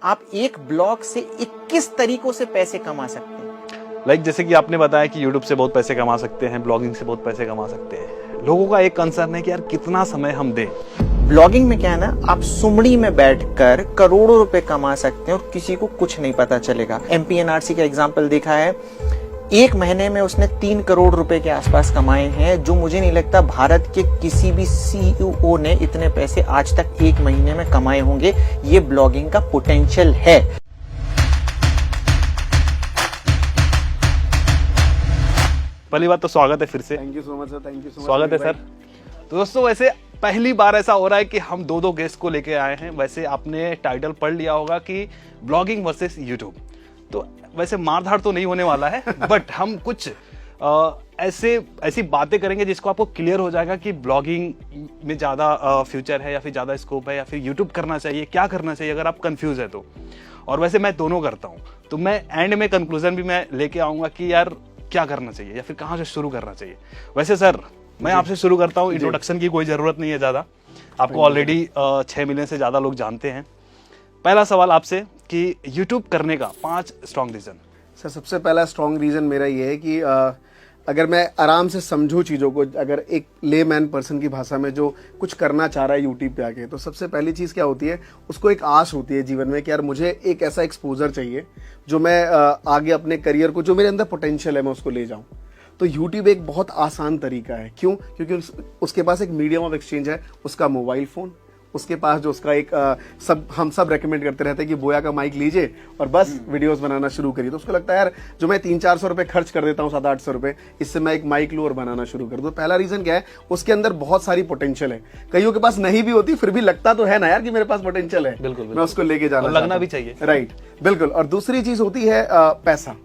आप एक ब्लॉग से 21 तरीकों से पैसे कमा सकते हैं। लाइक जैसे कि आपने बताया कि यूट्यूब से बहुत पैसे कमा सकते हैं, ब्लॉगिंग से बहुत पैसे कमा सकते हैं। लोगों का एक कंसर्न है कि यार कितना समय हम दें। ब्लॉगिंग में क्या है ना, आप सुमड़ी में बैठकर करोड़ों रुपए कमा सकते हैं और किसी को कुछ नहीं पता चलेगा। एमपीएनआरसी का एग्जाम्पल देखा है, एक महीने में उसने 3 करोड़ रुपए के आसपास कमाए हैं, जो मुझे नहीं लगता भारत के किसी भी सीईओ ने इतने पैसे आज तक एक महीने में कमाए होंगे। ये ब्लॉगिंग का पोटेंशियल है। पहली बात तो स्वागत है फिर से। Thank you so much sir, thank you so much. स्वागत है सर। तो दोस्तों वैसे पहली बार ऐसा हो रहा है कि हम दो गेस्ट को लेके आए हैं। वैसे आपने टाइटल पढ़ लिया होगा कि ब्लॉगिंग वर्सेस यूट्यूब। तो वैसे मारधाड़ तो नहीं होने वाला है, बट हम कुछ ऐसी बातें करेंगे जिसको आपको क्लियर हो जाएगा कि ब्लॉगिंग में ज़्यादा फ्यूचर है या फिर ज़्यादा स्कोप है या फिर यूट्यूब करना चाहिए, क्या करना चाहिए अगर आप कंफ्यूज है तो। और वैसे मैं दोनों करता हूँ, तो मैं एंड में कंक्लूजन भी मैं लेके आऊँगा कि यार क्या करना चाहिए या फिर कहाँ से शुरू करना चाहिए। वैसे सर मैं आपसे शुरू करता हूँ, इंट्रोडक्शन की कोई ज़रूरत नहीं है ज़्यादा, आपको ऑलरेडी 6 मिलियन से ज़्यादा लोग जानते हैं। पहला सवाल आपसे कि यूट्यूब करने का 5 स्ट्रॉन्ग रीज़न। सर सबसे पहला स्ट्रॉन्ग रीज़न मेरा ये है कि अगर मैं आराम से समझूं चीज़ों को, अगर एक लेमैन पर्सन की भाषा में जो कुछ करना चाह रहा है यूट्यूब पे आके, तो सबसे पहली चीज़ क्या होती है, उसको एक आश होती है जीवन में कि यार मुझे एक ऐसा एक्सपोजर चाहिए जो मैं आगे अपने करियर को, जो मेरे अंदर पोटेंशियल है, मैं उसको ले जाऊं। तो यूट्यूब एक बहुत आसान तरीका है। क्यों? क्योंकि उसके पास एक मीडियम ऑफ एक्सचेंज है, उसका मोबाइल फ़ोन, उसके पास जो उसका एक हम सब रेकमेंड करते रहते हैं कि बोया का माइक लीजिए और बस वीडियोस बनाना शुरू करिए। तो उसको लगता है यार जो मैं 300-400 रुपए खर्च कर देता हूँ, 700-800 रुपए, इससे मैं एक माइक लूँ और बनाना शुरू कर दूँ। पहला रीजन क्या है, उसके अंदर बहुत सारी पोटेंशियल है। कईयों के पास नहीं भी होती, फिर भी लगता तो है ना यार कि मेरे पास पोटेंशियल है, बिल्कुल, मैं उसको लेके जाना, लगना भी चाहिए। राइट, बिल्कुल। और दूसरी चीज होती है पैसा।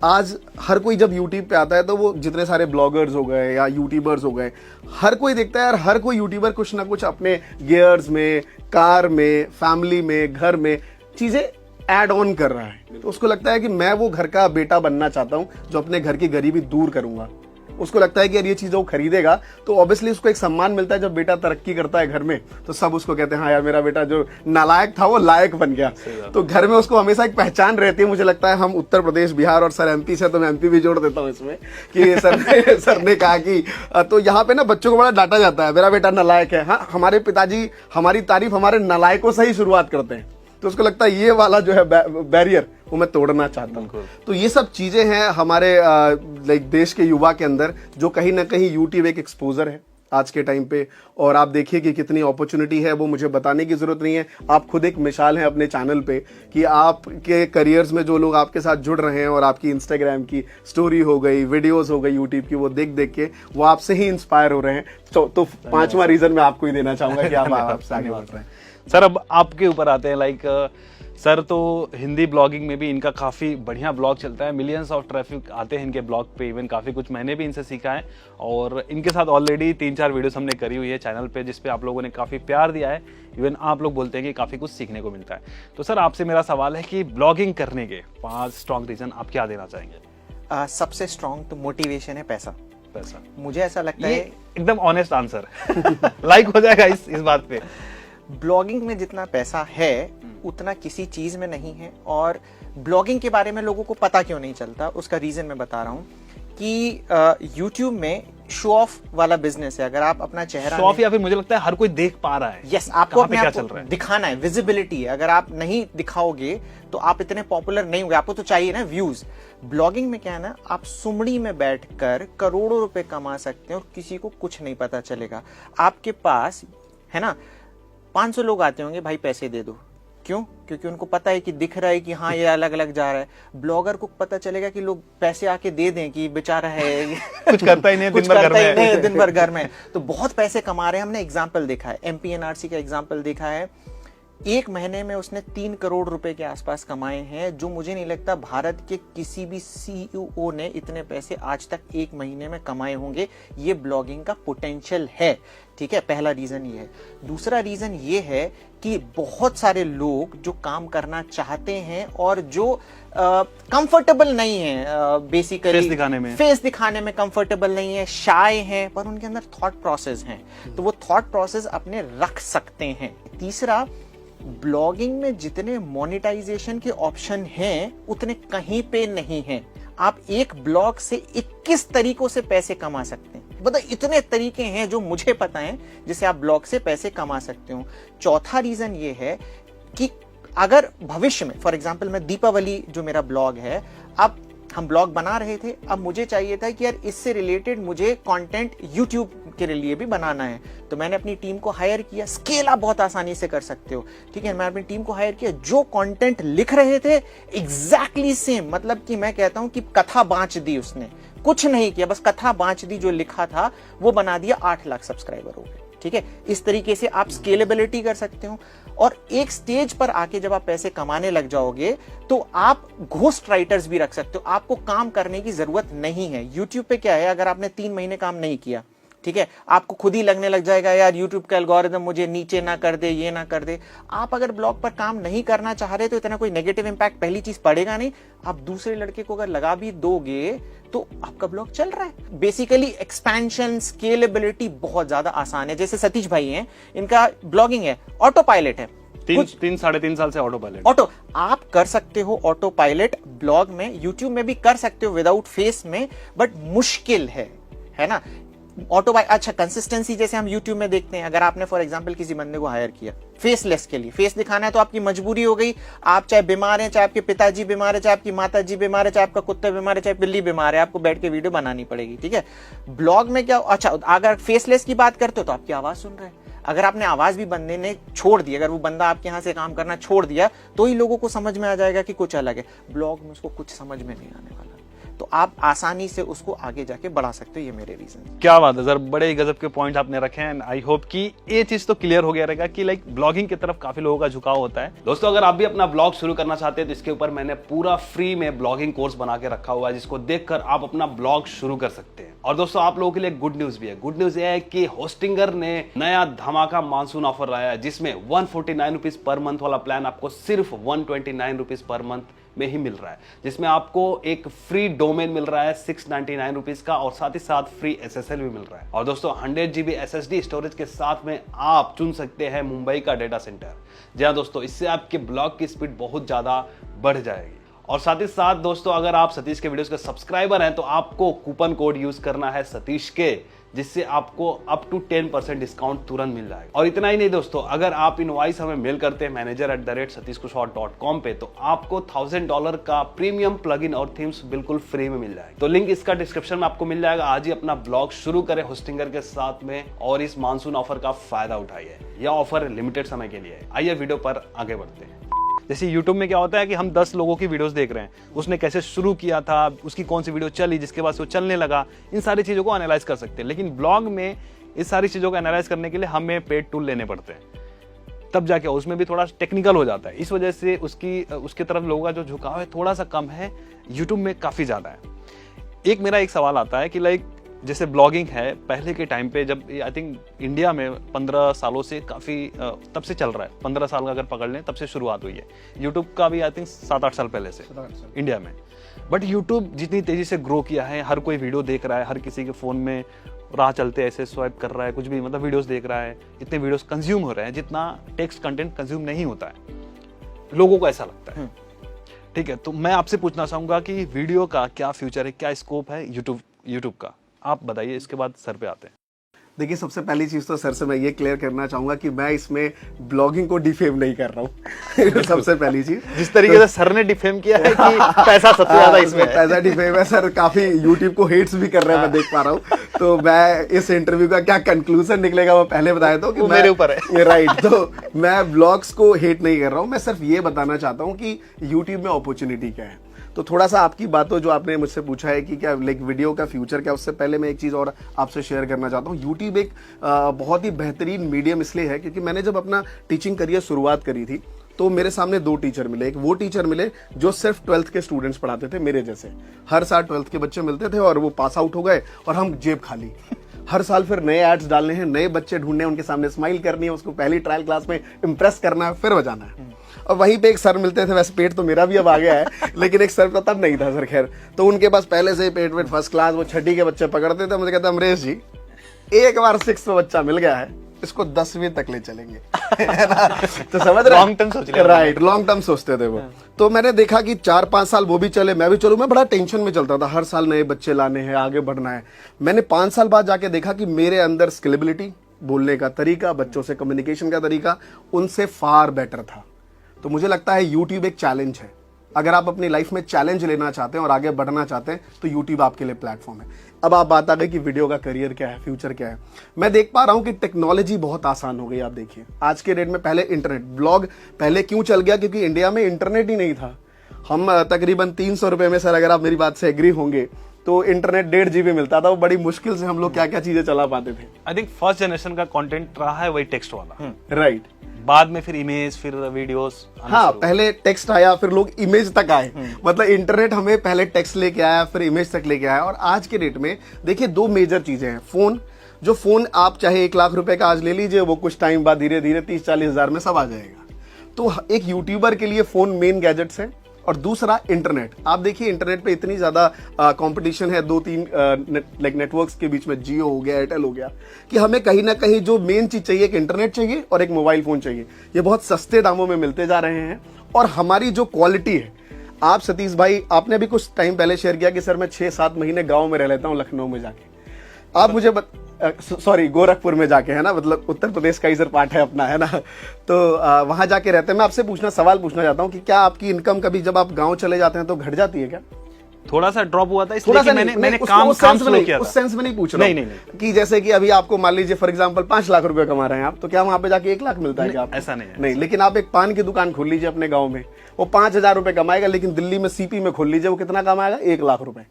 आज हर कोई जब यूट्यूब पे आता है तो वो जितने सारे ब्लॉगर्स हो गए या यूट्यूबर्स हो गए, हर कोई देखता है यार, हर कोई यूट्यूबर कुछ ना कुछ अपने गियर्स में, कार में, फैमिली में, घर में चीजें ऐड ऑन कर रहा है। तो उसको लगता है कि मैं वो घर का बेटा बनना चाहता हूं जो अपने घर की गरीबी दूर करूंगा। उसको लगता है कि यार ये चीज़ वो खरीदेगा तो ऑब्वियसली उसको एक सम्मान मिलता है। जब बेटा तरक्की करता है घर में तो सब उसको कहते हैं हाँ यार मेरा बेटा जो नालायक था वो लायक बन गया। तो घर में उसको हमेशा एक पहचान रहती है। मुझे लगता है हम उत्तर प्रदेश, बिहार और सर एमपी से, तो मैं एमपी भी जोड़ देता हूँ इसमें कि सर ने कहा कि तो यहाँ पे ना बच्चों को बड़ा डांटा जाता है, मेरा बेटा नालायक है। हाँ, हमारे पिताजी हमारी तारीफ हमारे नालायकों से ही शुरुआत करते हैं। तो उसको लगता है ये वाला जो है बैरियर वो मैं तोड़ना चाहता हूँ। तो ये सब चीजें हैं हमारे लाइक देश के युवा के अंदर, जो कहीं ना कहीं यूट्यूब एक एक्सपोजर है आज के टाइम पे। और आप देखिए कि कितनी अपॉर्चुनिटी है, वो मुझे बताने की जरूरत नहीं है। आप खुद एक मिसाल हैं अपने चैनल पे कि आपके करियर्स में जो लोग आपके साथ जुड़ रहे हैं और आपकी इंस्टाग्राम की स्टोरी हो गई, वीडियोस हो गई यूट्यूब की, वो देख देख के वो आपसे ही इंस्पायर हो रहे हैं। तो 5वां रीजन मैं आपको ही देना चाहूंगा कि आप आपसे आगे बढ़ रहे हैं। सर अब आपके ऊपर आते हैं। लाइक सर तो हिंदी ब्लॉगिंग में भी इनका काफ़ी बढ़िया ब्लॉग चलता है, मिलियंस ऑफ ट्रैफिक आते हैं इनके ब्लॉग पे। इवन काफ़ी कुछ मैंने भी इनसे सीखा है और इनके साथ ऑलरेडी 3-4 वीडियोस हमने करी हुई है चैनल पे, जिसपे आप लोगों ने काफ़ी प्यार दिया है। इवन आप लोग बोलते हैं कि काफ़ी कुछ सीखने को मिलता है। तो सर आपसे मेरा सवाल है कि ब्लॉगिंग करने के 5 स्ट्रॉन्ग रीजन आप क्या देना चाहेंगे? सबसे स्ट्रॉन्ग तो मोटिवेशन है, पैसा। मुझे ऐसा लगता है एकदम ऑनेस्ट आंसर लाइक हो जाएगा इस बात पे। ब्लॉगिंग में जितना पैसा है उतना किसी चीज में नहीं है। और ब्लॉगिंग के बारे में लोगों को पता क्यों नहीं चलता, उसका रीजन मैं बता रहा हूँ कि यूट्यूब में शो ऑफ वाला बिजनेस है। अगर आप अपना चेहरा शो ऑफ, या फिर मुझे लगता है हर कोई देख पा रहा है। यस, आपको अपने आप को दिखाना है, विजिबिलिटी है। अगर आप नहीं दिखाओगे तो आप इतने पॉपुलर नहीं होंगे। आपको तो चाहिए ना व्यूज। ब्लॉगिंग में क्या है ना, आप सुमड़ी में बैठकर करोड़ों रुपए कमा सकते हैं और किसी को कुछ नहीं पता चलेगा। आपके पास है ना 500 लोग आते होंगे, भाई पैसे दे दो। क्यों? क्योंकि उनको पता है कि दिख रहा है कि हाँ ये अलग अलग जा रहा है। ब्लॉगर को पता चलेगा कि लोग पैसे आके दे दें कि बेचारा है कुछ करता ही नहीं, दिन भर घर में, तो बहुत पैसे कमा रहे हैं। हमने एग्जाम्पल देखा है, एमपीएनआरसी का एग्जाम्पल देखा है। एक महीने में उसने 3 करोड़ रुपए के आसपास कमाए हैं, जो मुझे नहीं लगता भारत के किसी भी सीईओ ने इतने पैसे आज तक एक महीने में कमाए होंगे। ये ब्लॉगिंग का पोटेंशियल है। ठीक है, पहला रीजन ये है। दूसरा रीजन ये है कि बहुत सारे लोग जो काम करना चाहते हैं और जो कंफर्टेबल नहीं है, बेसिकली फेस दिखाने में कंफर्टेबल नहीं है, शाय हैं, पर उनके अंदर थॉट प्रोसेस हैं, तो वो थॉट प्रोसेस अपने रख सकते हैं। तीसरा, ब्लॉगिंग में जितने मोनेटाइजेशन के ऑप्शन हैं उतने कहीं पे नहीं हैं। आप एक ब्लॉग से 21 तरीकों से पैसे कमा सकते हैं। मतलब इतने तरीके हैं जो मुझे पता है जिससे आप ब्लॉग से पैसे कमा सकते हो। चौथा रीजन ये है कि अगर भविष्य में फॉर एग्जांपल मैं दीपावली जो मेरा ब्लॉग है, अब हम ब्लॉग बना रहे थे, अब मुझे चाहिए था कि यार इससे रिलेटेड मुझे कंटेंट यूट्यूब के लिए भी बनाना है, तो मैंने अपनी टीम को हायर किया। स्केल आप बहुत आसानी से कर सकते हो, ठीक है। मैं अपनी टीम को हायर किया, जो कंटेंट लिख रहे थे एग्जैक्टली सेम, मतलब कि मैं कहता हूं कि कथा बांच दी उसने, कुछ नहीं किया, बस कथा बांच दी, जो लिखा था वो बना दिया, 8 लाख सब्सक्राइबर हो गए, ठीक है। इस तरीके से आप स्केलेबिलिटी कर सकते हो। और एक स्टेज पर आके जब आप पैसे कमाने लग जाओगे तो आप घोस्ट राइटर्स भी रख सकते हो, आपको काम करने की जरूरत नहीं है। यूट्यूब पे क्या है, अगर आपने 3 महीने काम नहीं किया, ठीक है, आपको खुद ही लगने लग जाएगा यार यूट्यूब का एल्गोरिदम मुझे नीचे ना कर दे, ये ना कर दे। आप अगर ब्लॉग पर काम नहीं करना चाह रहे तो इतना कोई नेगेटिव इंपैक्ट पहली चीज पड़ेगा नहीं। आप दूसरे लड़के को अगर लगा भी दोगे तो आपका ब्लॉग चल रहा है। बेसिकली एक्सपेंशन स्केलेबिलिटी बहुत ज्यादा आसान है। जैसे सतीश भाई हैं, इनका ब्लॉगिंग है, ऑटो पायलट है, 3-3.5 साल से ऑटो पायलट। ऑटो आप कर सकते हो, ऑटो पायलट ब्लॉग में, यूट्यूब में भी कर सकते हो विदाउट फेस में, बट मुश्किल है ना। ऑटो बाय अच्छा कंसिस्टेंसी जैसे हम यूट्यूब में देखते हैं, अगर आपने फॉर एग्जांपल किसी बंदे को हायर किया फेसलेस के लिए, फेस दिखाना है तो आपकी मजबूरी हो गई। आप चाहे बीमार हैं, चाहे आपके पिताजी बीमार है, चाहे आपकी माताजी बीमार है, चाहे आपका कुत्ता बीमार है, चाहे बिल्ली बीमार है, आपको बैठ के वीडियो बनानी पड़ेगी, ठीक है। ब्लॉग में क्या, अच्छा अगर फेसलेस की बात करते हो तो आपकी आवाज सुन रहे हैं, अगर आपने आवाज भी बंदे ने छोड़ दी, अगर वो बंदा आपके यहाँ से काम करना छोड़ दिया तो ही लोगों को समझ में आ जाएगा कि कुछ अलग है। ब्लॉग में उसको कुछ समझ में नहीं आने वाला, तो आप आसानी से उसको आगे जाके बढ़ा सकते हो। ये मेरे रीजन। क्या बात है सर, बड़े ही गजब के पॉइंट आपने रखे हैं। आई होप कि ये चीज तो क्लियर हो गया रहेगा कि लाइक ब्लॉगिंग की तरफ काफी लोगों का झुकाव होता है। दोस्तों अगर आप भी अपना ब्लॉग शुरू करना चाहते हैं तो इसके ऊपर मैंने पूरा फ्री में ब्लॉगिंग कोर्स बना के रखा हुआ है, जिसको देखकर आप अपना ब्लॉग शुरू कर सकते हैं। और दोस्तों आप लोगों के लिए गुड न्यूज भी है। गुड न्यूज ये है कि होस्टिंगर ने नया धमाका मानसून ऑफर लाया है, जिसमें 149 रुपीज पर मंथ वाला प्लान आपको सिर्फ 129 रुपीज पर मंथ में ही मिल रहा है, जिसमें आपको एक फ्री डोमेन मिल रहा है 699 रुपीज का, और साथ ही साथ फ्री SSL भी मिल रहा है। और दोस्तों 100 GB SSD स्टोरेज के साथ में आप चुन सकते हैं मुंबई का डेटा सेंटर। जी हाँ दोस्तों, इससे आपके ब्लॉग की स्पीड बहुत ज्यादा बढ़ जाएगी। और साथ ही साथ दोस्तों अगर आप सतीश के वीडियोस के सब्सक्राइबर हैं तो आपको कूपन कोड यूज करना है सतीश के, जिससे आपको अप टू 10% डिस्काउंट तुरंत मिल जाएगा। और इतना ही नहीं दोस्तों, अगर आप इनवॉइस हमें मेल करते हैं manager@satish.com पे, तो आपको $1000 का प्रीमियम प्लगइन और थीम्स बिल्कुल फ्री में मिल जाएगा। तो लिंक इसका डिस्क्रिप्शन में आपको मिल जाएगा। आज ही अपना ब्लॉग शुरू करें होस्टिंगर के साथ में और इस मानसून ऑफर का फायदा उठाइए। यह ऑफर लिमिटेड समय के लिए है। आइए वीडियो पर आगे बढ़ते हैं। जैसे YouTube में क्या होता है कि हम 10 लोगों की वीडियोस देख रहे हैं, उसने कैसे शुरू किया था, उसकी कौन सी वीडियो चली, जिसके बाद वो चलने लगा, इन सारी चीज़ों को एनालाइज कर सकते हैं। लेकिन ब्लॉग में इस सारी चीज़ों को एनालाइज करने के लिए हमें पेड टूल लेने पड़ते हैं, तब जाके उसमें भी थोड़ा टेक्निकल हो जाता है। इस वजह से उसके तरफ लोगों का जो झुकाव है थोड़ा सा कम है, YouTube में काफ़ी ज़्यादा है। मेरा एक सवाल आता है कि लाइक जैसे ब्लॉगिंग है, पहले के टाइम पे जब आई थिंक इंडिया में 15 सालों से काफ़ी तब से चल रहा है, 15 साल का अगर पकड़ लें तब से शुरुआत हुई है। यूट्यूब का भी आई थिंक 7-8 साल पहले से इंडिया में। बट यूट्यूब जितनी तेज़ी से ग्रो किया है, हर कोई वीडियो देख रहा है, हर किसी के फ़ोन में राह चलते ऐसे स्वाइप कर रहा है, कुछ भी मतलब वीडियोस देख रहा है, इतने वीडियोस कंज्यूम हो रहे हैं जितना टेक्स्ट कंटेंट कंज्यूम नहीं होता है, लोगों को ऐसा लगता है। ठीक है, तो मैं आपसे पूछना चाहूँगा कि वीडियो का क्या फ्यूचर है, क्या स्कोप है यूट्यूब का, आप बताइए। इसके बाद सर पे आते हैं। देखिए सबसे पहली चीज तो सर से मैं ये क्लियर करना चाहूंगा कि मैं इसमें ब्लॉगिंग को डिफेम नहीं कर रहा हूँ। सबसे पहली चीज, जिस तरीके से सर ने डिफेम किया है कि पैसा सबसे ज्यादा इसमें है। पैसा डिफेम है सर, काफी यूट्यूब को हेट्स भी कर रहे हैं, मैं देख पा रहा हूँ। तो मैं इस इंटरव्यू का क्या कंक्लूजन निकलेगा वो पहले बता देता हूँ कि मेरे ऊपर है। राइट, तो मैं ब्लॉग्स को हेट नहीं कर रहा हूँ, मैं सिर्फ ये बताना चाहता हूँ कि यूट्यूब में अपॉर्चुनिटी क्या है। तो थोड़ा सा आपकी बातों जो आपने मुझसे पूछा है कि क्या लाइक वीडियो का फ्यूचर क्या, उससे पहले मैं एक चीज़ और आपसे शेयर करना चाहता हूँ। यूट्यूब एक बहुत ही बेहतरीन मीडियम इसलिए है क्योंकि मैंने जब अपना टीचिंग करियर शुरुआत करी थी तो मेरे सामने 2 टीचर मिले। एक वो टीचर मिले जो सिर्फ 12th के स्टूडेंट्स पढ़ाते थे मेरे जैसे, हर साल 12th के बच्चे मिलते थे और वो पास आउट हो गए और हम जेब खाली। हर साल फिर नए एड्स डालने हैं, नए बच्चे ढूंढने हैं, उनके सामने स्माइल करनी है, उसको पहली ट्रायल क्लास में इंप्रेस करना है, फिर बजाना है। और वहीं पे एक सर मिलते थे, वैसे पेट तो मेरा भी अब आ गया है लेकिन एक सर का तब नहीं था सर, खैर। तो उनके पास पहले से ही पेट वेट फर्स्ट क्लास, वो 6ठी के बच्चे पकड़ते थे। मुझे कहता अमरेश जी, एक बार 6th में बच्चा मिल गया है, इसको 10वीं तक ले चलेंगे है ना? तो समझ रहे Long term सोच रहे हैं। राइट, लॉन्ग टर्म सोचते थे वो। तो मैंने देखा कि 4-5 साल वो भी चले, मैं भी चलूं, मैं बड़ा टेंशन में चलता था, हर साल नए बच्चे लाने हैं, आगे बढ़ना है। मैंने 5 साल बाद जाके देखा कि मेरे अंदर स्किलेबिलिटी, बोलने का तरीका, बच्चों से कम्युनिकेशन का तरीका उनसे फार बेटर था। तो मुझे लगता है यूट्यूब एक चैलेंज है। अगर आप अपनी लाइफ में चैलेंज लेना चाहते हैं और आगे बढ़ना चाहते हैं तो यूट्यूब आपके लिए प्लेटफॉर्म है। अब आप बात आ गई कि वीडियो का करियर क्या है, फ्यूचर क्या है। मैं देख पा रहा हूं कि टेक्नोलॉजी बहुत आसान हो गई। आप देखिए आज के डेट में, पहले इंटरनेट, ब्लॉग पहले क्यों चल गया, क्योंकि इंडिया में इंटरनेट ही नहीं था। हम तकरीबन 300 रुपए में, सर अगर आप मेरी बात से एग्री होंगे, तो इंटरनेट 1.5 GB मिलता था। वो बड़ी मुश्किल से हम लोग क्या क्या चीजें चला पाते थे। आई थिंक फर्स्ट जनरेशन का कंटेंट रहा है वही टेक्स्ट वाला। राइट, बाद में फिर इमेज, फिर वीडियोस। हाँ, पहले टेक्स्ट आया, फिर लोग इमेज तक आए। मतलब इंटरनेट हमें पहले टेक्स्ट लेके आया, फिर इमेज तक लेके आया। और आज के डेट में देखिए 2 मेजर चीजें हैं। फोन, जो फोन आप चाहे 1 लाख रुपए का आज ले लीजिए, वो कुछ टाइम बाद धीरे धीरे 30-40 हजार में सब आ जाएगा। तो एक यूट्यूबर के लिए फोन मेन गैजेट्स है। और दूसरा इंटरनेट। आप देखिए इंटरनेट पे इतनी ज्यादा कंपटीशन है 2-3 नेटवर्क्स के बीच में, जियो हो गया, एयरटेल हो गया, कि हमें कहीं ना कहीं जो मेन चीज चाहिए, एक इंटरनेट चाहिए और एक मोबाइल फोन चाहिए। ये बहुत सस्ते दामों में मिलते जा रहे हैं। और हमारी जो क्वालिटी है, आप सतीश भाई, आपने अभी कुछ टाइम पहले शेयर किया कि सर मैं 6-7 महीने गाँव में रह लेता हूँ, लखनऊ में जाके। आप मुझे सॉरी गोरखपुर में जाके, है ना, मतलब उत्तर प्रदेश का इधर पार्ट है अपना, है ना। तो वहां जाके रहते हैं। मैं आपसे सवाल पूछना चाहता हूँ कि क्या आपकी इनकम कभी जब आप गांव चले जाते हैं तो घट जाती है क्या? थोड़ा सा ड्रॉप हुआ था, इसलिए थोड़ा सा मैंने काम स्लो किया था। उस सेंस में नहीं पूछ रहा हूं। नहीं। कि जैसे कि अभी आपको मान लीजिए फॉर एग्जांपल 5 लाख रुपए कमा रहे हैं आप, तो क्या वहां पे जाके 1 लाख मिलता है क्या आपको? ऐसा नहीं है। नहीं, लेकिन आप एक पान की दुकान खोल लीजिए अपने गाँव में, वो 5,000 रुपए कमाएगा। लेकिन दिल्ली में सीपी में खोल लीजिए, वो कितना कमाएगा? 1 लाख रुपए।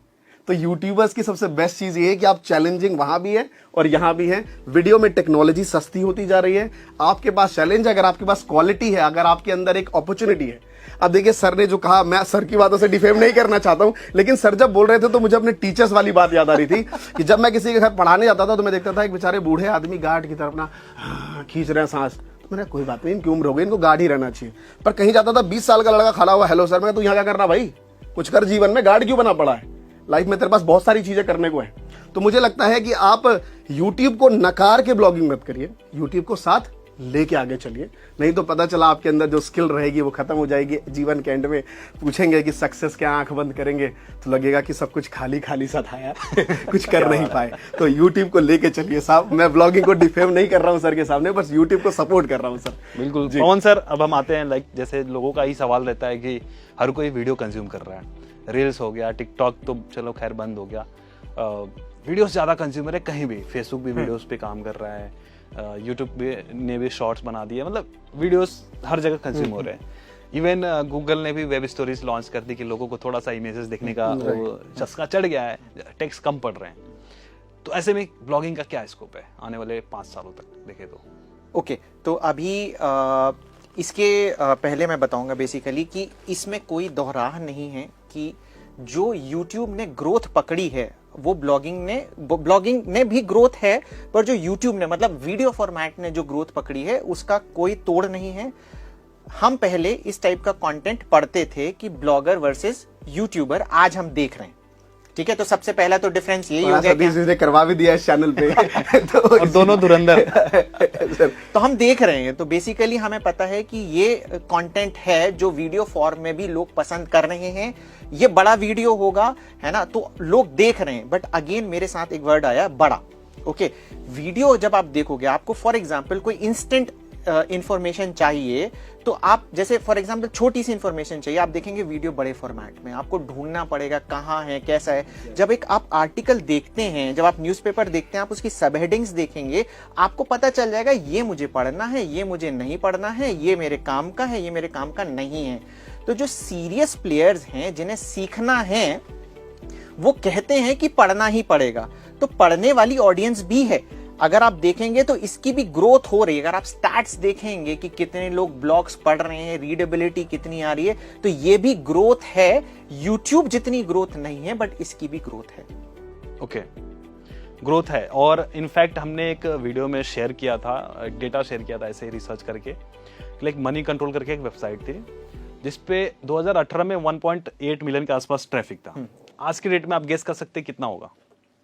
तो यूट्यूबर्स की सबसे बेस्ट चीज ये है कि आप चैलेंजिंग वहां भी है और यहां भी है। वीडियो में टेक्नोलॉजी सस्ती होती जा रही है। आपके पास चैलेंज है, अगर आपके पास क्वालिटी है, अगर आपके अंदर एक अपॉर्चुनिटी है। अब देखिए सर ने जो कहा, मैं सर की बातों से डिफेम नहीं करना चाहता हूं, लेकिन सर जब बोल रहे थे तो मुझे अपने टीचर्स वाली बात याद आ रही थी कि जब मैं किसी के घर पढ़ाने जाता था तो मैं देखता था एक बेचारे बूढ़े आदमी गार्ड की तरफ ना खींच रहे हैं सांस। तो मैंने कोई बात नहीं, इनकी उम्र हो गई, इनको गार्ड ही रहना चाहिए। पर कहीं जाता था 20 साल का लड़का खड़ा हुआ, हेलो सर, मैं तू यहाँ क्या करना भाई, कुछ कर जीवन में, गार्ड क्यों बना पड़ा है? लाइफ में तेरे पास बहुत सारी चीजें करने को है। तो मुझे लगता है कि आप YouTube को नकार के ब्लॉगिंग मत करिए, YouTube को साथ लेके आगे चलिए। नहीं तो पता चला आपके अंदर जो स्किल रहेगी वो खत्म हो जाएगी। जीवन के एंड में पूछेंगे कि सक्सेस क्या, आंख बंद करेंगे तो लगेगा कि सब कुछ खाली खाली सा था यार कुछ कर नहीं पाए। तो YouTube को लेके चलिए साहब। मैं ब्लॉगिंग को डिफेम नहीं कर रहा हूँ सर के सामने, बस YouTube को सपोर्ट कर रहा हूँ सर। बिल्कुल पवन सर, अब हम आते हैं, लाइक जैसे लोगों का ही सवाल रहता है कि हर कोई वीडियो कंज्यूम कर रहा है, रील्स हो गया, टिकटॉक तो चलो खैर बंद हो गया, वीडियोस ज़्यादा कंज्यूमर है, कहीं भी फेसबुक भी वीडियोस पे काम कर रहा है, यूट्यूब ने भी शॉर्ट्स बना दिए, मतलब वीडियोस हर जगह कंज्यूम हो रहे हैं। इवन गूगल ने भी वेब स्टोरीज लॉन्च कर दी कि लोगों को थोड़ा सा इमेजेस देखने का चस्का चढ़ गया है, टेक्स्ट कम पढ़ रहे हैं। तो ऐसे में ब्लॉगिंग का क्या स्कोप है आने वाले 5 सालों तक देखे तो? ओके, तो अभी इसके पहले मैं बताऊंगा बेसिकली कि इसमें कोई दोहराह नहीं है कि जो YouTube ने ग्रोथ पकड़ी है वो ब्लॉगिंग ने भी ग्रोथ है, पर जो YouTube ने, मतलब वीडियो फॉर्मेट ने जो ग्रोथ पकड़ी है उसका कोई तोड़ नहीं है। हम पहले इस टाइप का कंटेंट पढ़ते थे कि ब्लॉगर वर्सेस यूट्यूबर, आज हम देख रहे हैं। ठीक है, तो सबसे पहला तो डिफरेंस यही हो गया कि करवा भी दिया इस चैनल पे तो और दोनों धुरंधर तो हम देख रहे हैं। तो बेसिकली हमें पता है कि ये कंटेंट है जो वीडियो फॉर्म में भी लोग पसंद कर रहे हैं, ये बड़ा वीडियो होगा, है ना, तो लोग देख रहे हैं। बट अगेन मेरे साथ एक वर्ड आया, बड़ा। ओके, वीडियो जब आप देखोगे, आपको फॉर एग्जांपल कोई इंस्टेंट इंफॉर्मेशन चाहिए, तो आप जैसे फॉर एग्जांपल छोटी सी इंफॉर्मेशन चाहिए, आप देखेंगे वीडियो बड़े फॉर्मेट में, आपको ढूंढना पड़ेगा कहाँ है, कैसा है। जब एक आप आर्टिकल देखते हैं, जब आप न्यूज़पेपर देखते हैं, आप उसकी सब हेडिंग्स देखेंगे, आपको पता चल जाएगा ये मुझे पढ़ना है, ये मुझे नहीं पढ़ना है, ये मेरे काम का है, ये मेरे काम का नहीं है। तो जो सीरियस प्लेयर्स हैं जिन्हें सीखना है वो कहते हैं कि पढ़ना ही पड़ेगा। तो पढ़ने वाली ऑडियंस भी है, अगर आप देखेंगे तो इसकी भी ग्रोथ हो रही है। अगर आप स्टैट्स देखेंगे कि कितने लोग ब्लॉग्स पढ़ रहे हैं, रीडेबिलिटी कितनी आ रही है, तो ये भी ग्रोथ है। यूट्यूब जितनी ग्रोथ नहीं है बट इसकी भी ग्रोथ है। ओके, ग्रोथ है। और इनफैक्ट हमने एक वीडियो में शेयर किया था, डेटा शेयर किया था ऐसे ही रिसर्च करके, लाइक मनी कंट्रोल करके एक वेबसाइट थी जिसपे 2018 में 1.8 मिलियन के आसपास ट्रैफिक था। आज की डेट में आप गेस कर सकते हैं कितना होगा?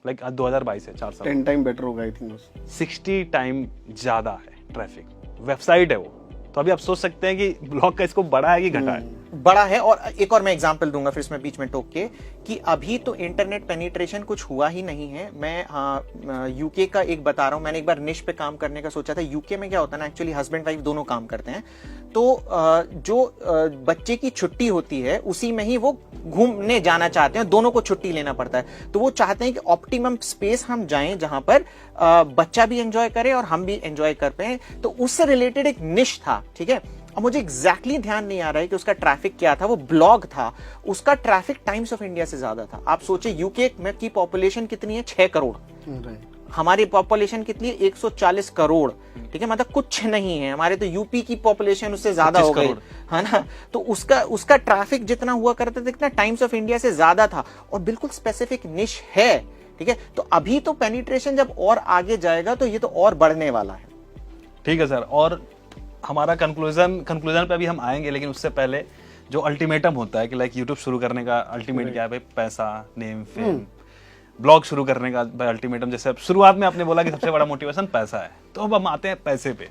लाइक 2022 है, 4 साल 10 टाइम बेटर होगा आई थिंक। 60 टाइम ज्यादा है ट्रैफिक, वेबसाइट है वो। तो अभी आप सोच सकते हैं कि ब्लॉग का इसको बढ़ा है कि घटा है। बड़ा है। और एक और मैं एग्जांपल दूंगा फिर इसमें बीच में टोक के कि अभी तो इंटरनेट पेनिट्रेशन कुछ हुआ ही नहीं है। मैं यूके का एक बता रहा हूं, मैंने एक बार निश पे काम करने का सोचा था। यूके में क्या होता है ना, एक्चुअली हस्बैंड वाइफ दोनों काम करते हैं, तो जो बच्चे की छुट्टी होती है उसी में ही वो घूमने जाना चाहते हैं, दोनों को छुट्टी लेना पड़ता है। तो वो चाहते हैं कि ऑप्टिमम स्पेस हम जाएं जहां पर बच्चा भी एंजॉय करे और हम भी एंजॉय कर पाए। तो उससे रिलेटेड एक निश था, ठीक है। अब मुझे एग्जैक्टली ध्यान नहीं आ रहा है कि उसका ट्रैफिक क्या था, वो ब्लॉग था, उसका ट्रैफिक टाइम्स ऑफ इंडिया से ज्यादा था। आप सोचे यूके में की पॉपुलेशन कितनी है, 6 करोड़। हमारी पॉपुलेशन कितनी है, 140 करोड़, ठीक है, मतलब कुछ नहीं है। हमारे तो यूपी की पॉपुलेशन उससे ज्यादा हो गई है ना। तो उसका ट्रैफिक जितना हुआ करता था, इतना टाइम्स ऑफ इंडिया से ज्यादा था, और बिल्कुल स्पेसिफिक निश है, ठीक है। तो अभी तो पेनिट्रेशन जब और आगे जाएगा तो ये तो और बढ़ने वाला है। ठीक है सर, और हमारा कंक्लूजन पे अभी हम आएंगे, लेकिन उससे पहले जो अल्टीमेटम होता है कि लाइक यूट्यूब शुरू करने का अल्टीमेट क्या है भाई, पैसा, नेम, फेम। ब्लॉग शुरू करने का भाई अल्टीमेटम, जैसे अब शुरुआत में आपने बोला कि सबसे बड़ा मोटिवेशन पैसा है, तो अब हम आते हैं पैसे पे।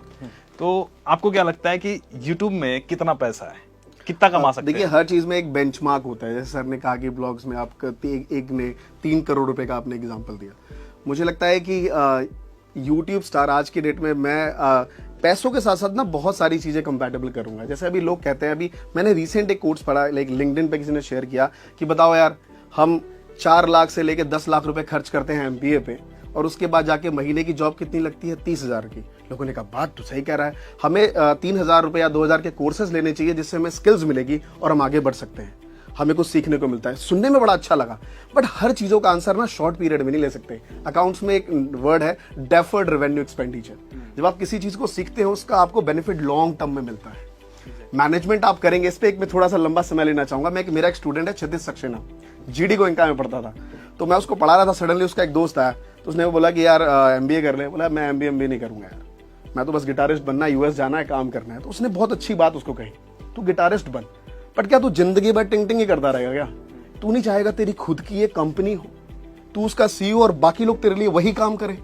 तो आपको क्या लगता है कि यूट्यूब में कितना पैसा है, कितना कमा सकते हैं? देखिए, हर चीज में एक बेंचमार्क होता है। जैसे सर ने कहा कि ब्लॉग्स में आप एक ने 3 करोड़ रुपए का आपने एग्जांपल दिया। मुझे लगता है कि यूट्यूब स्टार आज की डेट में मैं पैसों के साथ साथ ना बहुत सारी चीजें कंपैटिबल करूंगा। जैसे अभी लोग कहते हैं, अभी मैंने रिसेंट एक कोर्स पढ़ा, लाइक लिंक्डइन पे किसी ने शेयर किया कि बताओ यार, हम 4 लाख से लेके 10 लाख रुपए खर्च करते हैं एमबीए पे, और उसके बाद जाके महीने की जॉब कितनी लगती है, 30,000 की। लोगों ने कहा बात तो सही कह रहा है, हमें 3,000 रुपए या 2,000 के कोर्सेज लेने चाहिए जिससे हमें स्किल्स मिलेगी और हम आगे बढ़ सकते हैं, हमें कुछ सीखने को मिलता है। सुनने में बड़ा अच्छा लगा, बट हर चीजों का आंसर ना शॉर्ट पीरियड में नहीं ले सकते। अकाउंट्स में एक वर्ड है डेफर्ड रेवेन्यू एक्सपेंडिचर। जब आप किसी चीज को सीखते हो उसका आपको बेनिफिट लॉन्ग टर्म में मिलता है। मैनेजमेंट आप करेंगे, इस पे एक मैं थोड़ा सा लंबा समय लेना चाहूंगा। मेरा एक स्टूडेंट है क्षितिज सक्सेना, जीडी गोयनका में पढ़ता था, तो मैं उसको पढ़ा रहा था। सडनली उसका एक दोस्त आया, तो उसने बोला कि यार एमबीए कर ले। बोला मैं एमबीए नहीं करूंगा यार, मैं तो बस गिटारिस्ट बनना है, यूएस जाना है, काम करना है। तो उसने बहुत अच्छी बात उसको कही, तू गिटारिस्ट बन, बट क्या तू जिंदगी भर टिंग टिंग ही करता रहेगा क्या? तू नहीं चाहेगा तेरी खुद की एक कंपनी हो, तू उसका सीईओ और बाकी लोग तेरे लिए वही काम करें?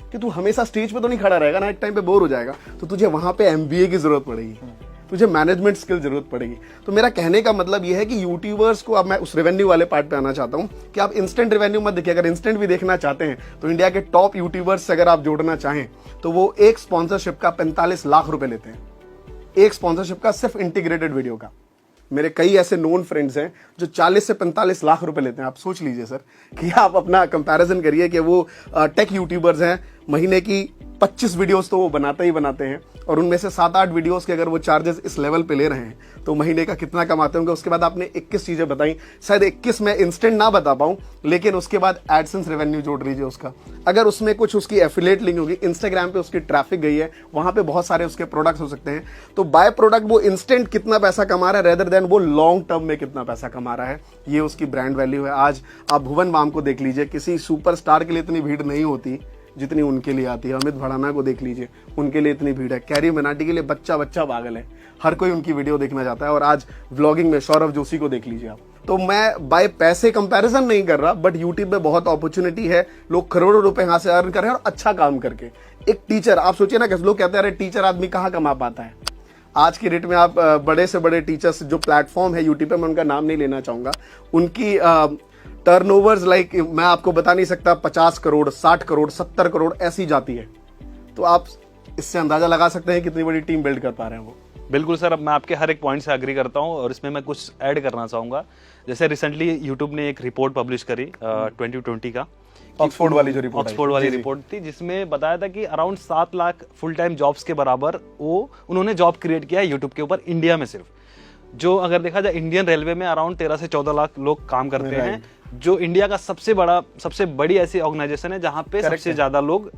कि तू हमेशा स्टेज पे तो नहीं खड़ा रहेगा ना, एक टाइम पे बोर हो जाएगा। तो तुझे वहां पे एमबीए की जरूरत पड़ेगी, तुझे मैनेजमेंट स्किल जरूरत पड़ेगी। तो मेरा कहने का मतलब यह है कि यूट्यूबर्स को, अब मैं उस रेवेन्यू वाले पार्ट पे आना चाहता हूं कि आप इंस्टेंट रेवेन्यू मत देखिए। अगर इंस्टेंट भी देखना चाहते हैं तो इंडिया के टॉप यूट्यूबर्स से अगर आप जोड़ना चाहें तो वो एक स्पॉन्सरशिप का 45 लाख रुपए लेते हैं, एक स्पॉन्सरशिप का, सिर्फ इंटीग्रेटेड वीडियो का। मेरे कई ऐसे नोन फ्रेंड्स हैं जो 40 से 45 लाख रुपए लेते हैं। आप सोच लीजिए सर कि आप अपना कंपैरिजन करिए कि वो टेक यूट्यूबर्स हैं, महीने की 25 वीडियोस तो वो बनाते ही बनाते हैं, और उनमें से 7-8 वीडियोस के अगर वो चार्जेस इस लेवल पे ले रहे हैं तो महीने का कितना कमाते होंगे। उसके बाद आपने 21 चीजें बताई, शायद 21 में इंस्टेंट ना बता पाऊं, लेकिन उसके बाद एडसेंस रेवेन्यू जोड़ लीजिए उसका, अगर उसमें कुछ उसकी एफिलिएट लिंक होगी, इंस्टाग्राम पे उसकी ट्रैफिक गई है, वहां पे बहुत सारे उसके प्रोडक्ट्स हो सकते हैं। तो बाय प्रोडक्ट वो इंस्टेंट कितना पैसा कमा रहा है रेदर देन वो लॉन्ग टर्म में कितना पैसा कमा रहा है, ये उसकी ब्रांड वैल्यू है। आज आप भुवन बाम को देख लीजिए, किसी सुपरस्टार के लिए इतनी भीड़ नहीं होती जितनी उनके लिए आती है। अमित भड़ाना को देख लीजिए, उनके लिए इतनी भीड़ है। कैरी मनाटी के लिए बच्चा पागल है, हर कोई उनकी वीडियो देखना चाहता है। और आज व्लॉगिंग में सौरभ जोशी को देख लीजिए आप। तो मैं बाय पैसे कंपैरिजन नहीं कर रहा, बट यूट्यूब में बहुत अपॉर्चुनिटी है, लोग करोड़ों रुपए यहाँ से अर्न कर रहे हैं और अच्छा काम करके। एक टीचर, आप सोचिए ना, कैसे लोग कहते हैं अरे टीचर आदमी कहाँ कमा पाता है। आज की डेट में आप बड़े से बड़े टीचर्स जो प्लेटफॉर्म है यूट्यूब पे, मैं उनका नाम नहीं लेना चाहूंगा, उनकी टर्नओवर्स लाइक मैं आपको बता नहीं सकता, 50 करोड़, 60 करोड़, 70 करोड़ ऐसी जाती है। तो आप इससे अंदाजा लगा सकते हैं कितनी बड़ी टीम बिल्ड कर पा रहे हैं वो। बिल्कुल सर, अब मैं आपके हर एक पॉइंट से एग्री करता हूं, और इसमें मैं कुछ ऐड करना चाहूंगा। जैसे रिसेंटली यूट्यूब ने एक रिपोर्ट पब्लिश करी 2020 का, ऑक्सफोर्ड वाली जो रिपोर्ट थी, जिसमें बताया था कि around 7 lakh full time jobs के बराबर उन्होंने जॉब क्रिएट किया है यूट्यूब के ऊपर, इंडिया में सिर्फ। जो अगर देखा जाए, इंडियन रेलवे में अराउंड 13 से 14 लाख लोग काम करते हैं, जो इंडिया का सबसे बड़ी ऐसी ऑर्गेनाइजेशन है जहां पे सबसे ज्यादा लोग,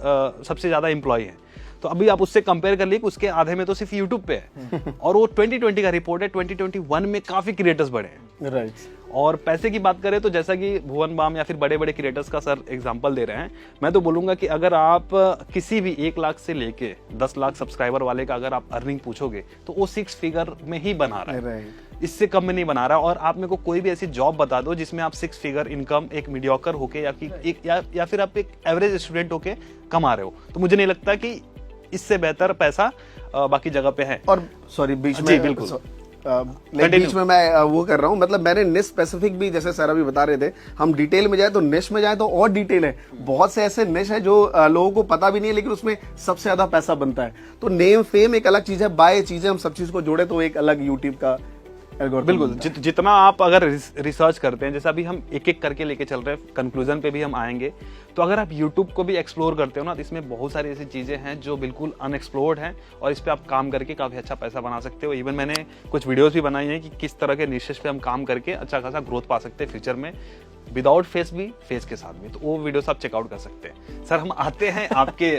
सबसे ज्यादा एम्प्लॉय हैं। तो अभी आप उससे कंपेयर कर लिए कि उसके आधे में तो सिर्फ यूट्यूब पे है। और वो 2020 का रिपोर्ट है, 2021 में काफी क्रिएटर्स बढ़े हैं। राइट। और पैसे की बात करें तो जैसा कि भुवन बाम या फिर बड़े बड़े क्रिएटर्स का सर एग्जांपल दे रहे हैं, मैं तो बोलूंगा कि अगर आप किसी भी 1 लाख से लेके 10 लाख सब्सक्राइबर वाले का अगर आप अर्निंग पूछोगे तो वो 6 फिगर में ही बना रहा है। इससे कम में नहीं बना रहा। और आप मेरे को कोई भी ऐसी जॉब बता दो जिसमें आप 6 फिगर इनकम एक मीडियोकर होके या फिर आप एक एवरेज स्टूडेंट होके कमा रहे हो, तो मुझे नहीं लगता कि इससे बेहतर पैसा बाकी जगह पे है। और सॉरी बीच जी, में बिल्कुल। बीच में मैं वो कर रहा हूँ, मतलब मैंने निश स्पेसिफिक भी, जैसे सर अभी बता रहे थे, हम डिटेल में जाए तो निश में जाए तो और डिटेल है। बहुत से ऐसे निश है जो लोगों को पता भी नहीं है, लेकिन उसमें सबसे ज्यादा पैसा बनता है। तो नेम फेम एक अलग चीज है, बाय चीज है, हम सब चीज को जोड़े तो एक अलग यूट्यूब का एल्गोरिथम बिल्कुल। बनता है। जितना आप अगर रिसर्च करते हैं, जैसे अभी हम एक एक करके लेके चल रहे हैं, कंक्लूजन पे भी हम आएंगे, तो अगर आप YouTube को भी एक्सप्लोर करते हो ना, तो इसमें बहुत सारी ऐसी चीजें हैं जो बिल्कुल अनएक्सप्लोर्ड हैं और इस पे आप काम करके काफी अच्छा पैसा बना सकते हो। इवन मैंने कुछ वीडियोस भी बनाई हैं कि किस तरह के निशेस पे हम काम करके अच्छा खासा ग्रोथ पा सकते हैं फ्यूचर में, विदाउट फेस भी, फेस के साथ भी। तो वो वीडियोस आप चेकआउट कर सकते हैं। सर हम आते हैं आपके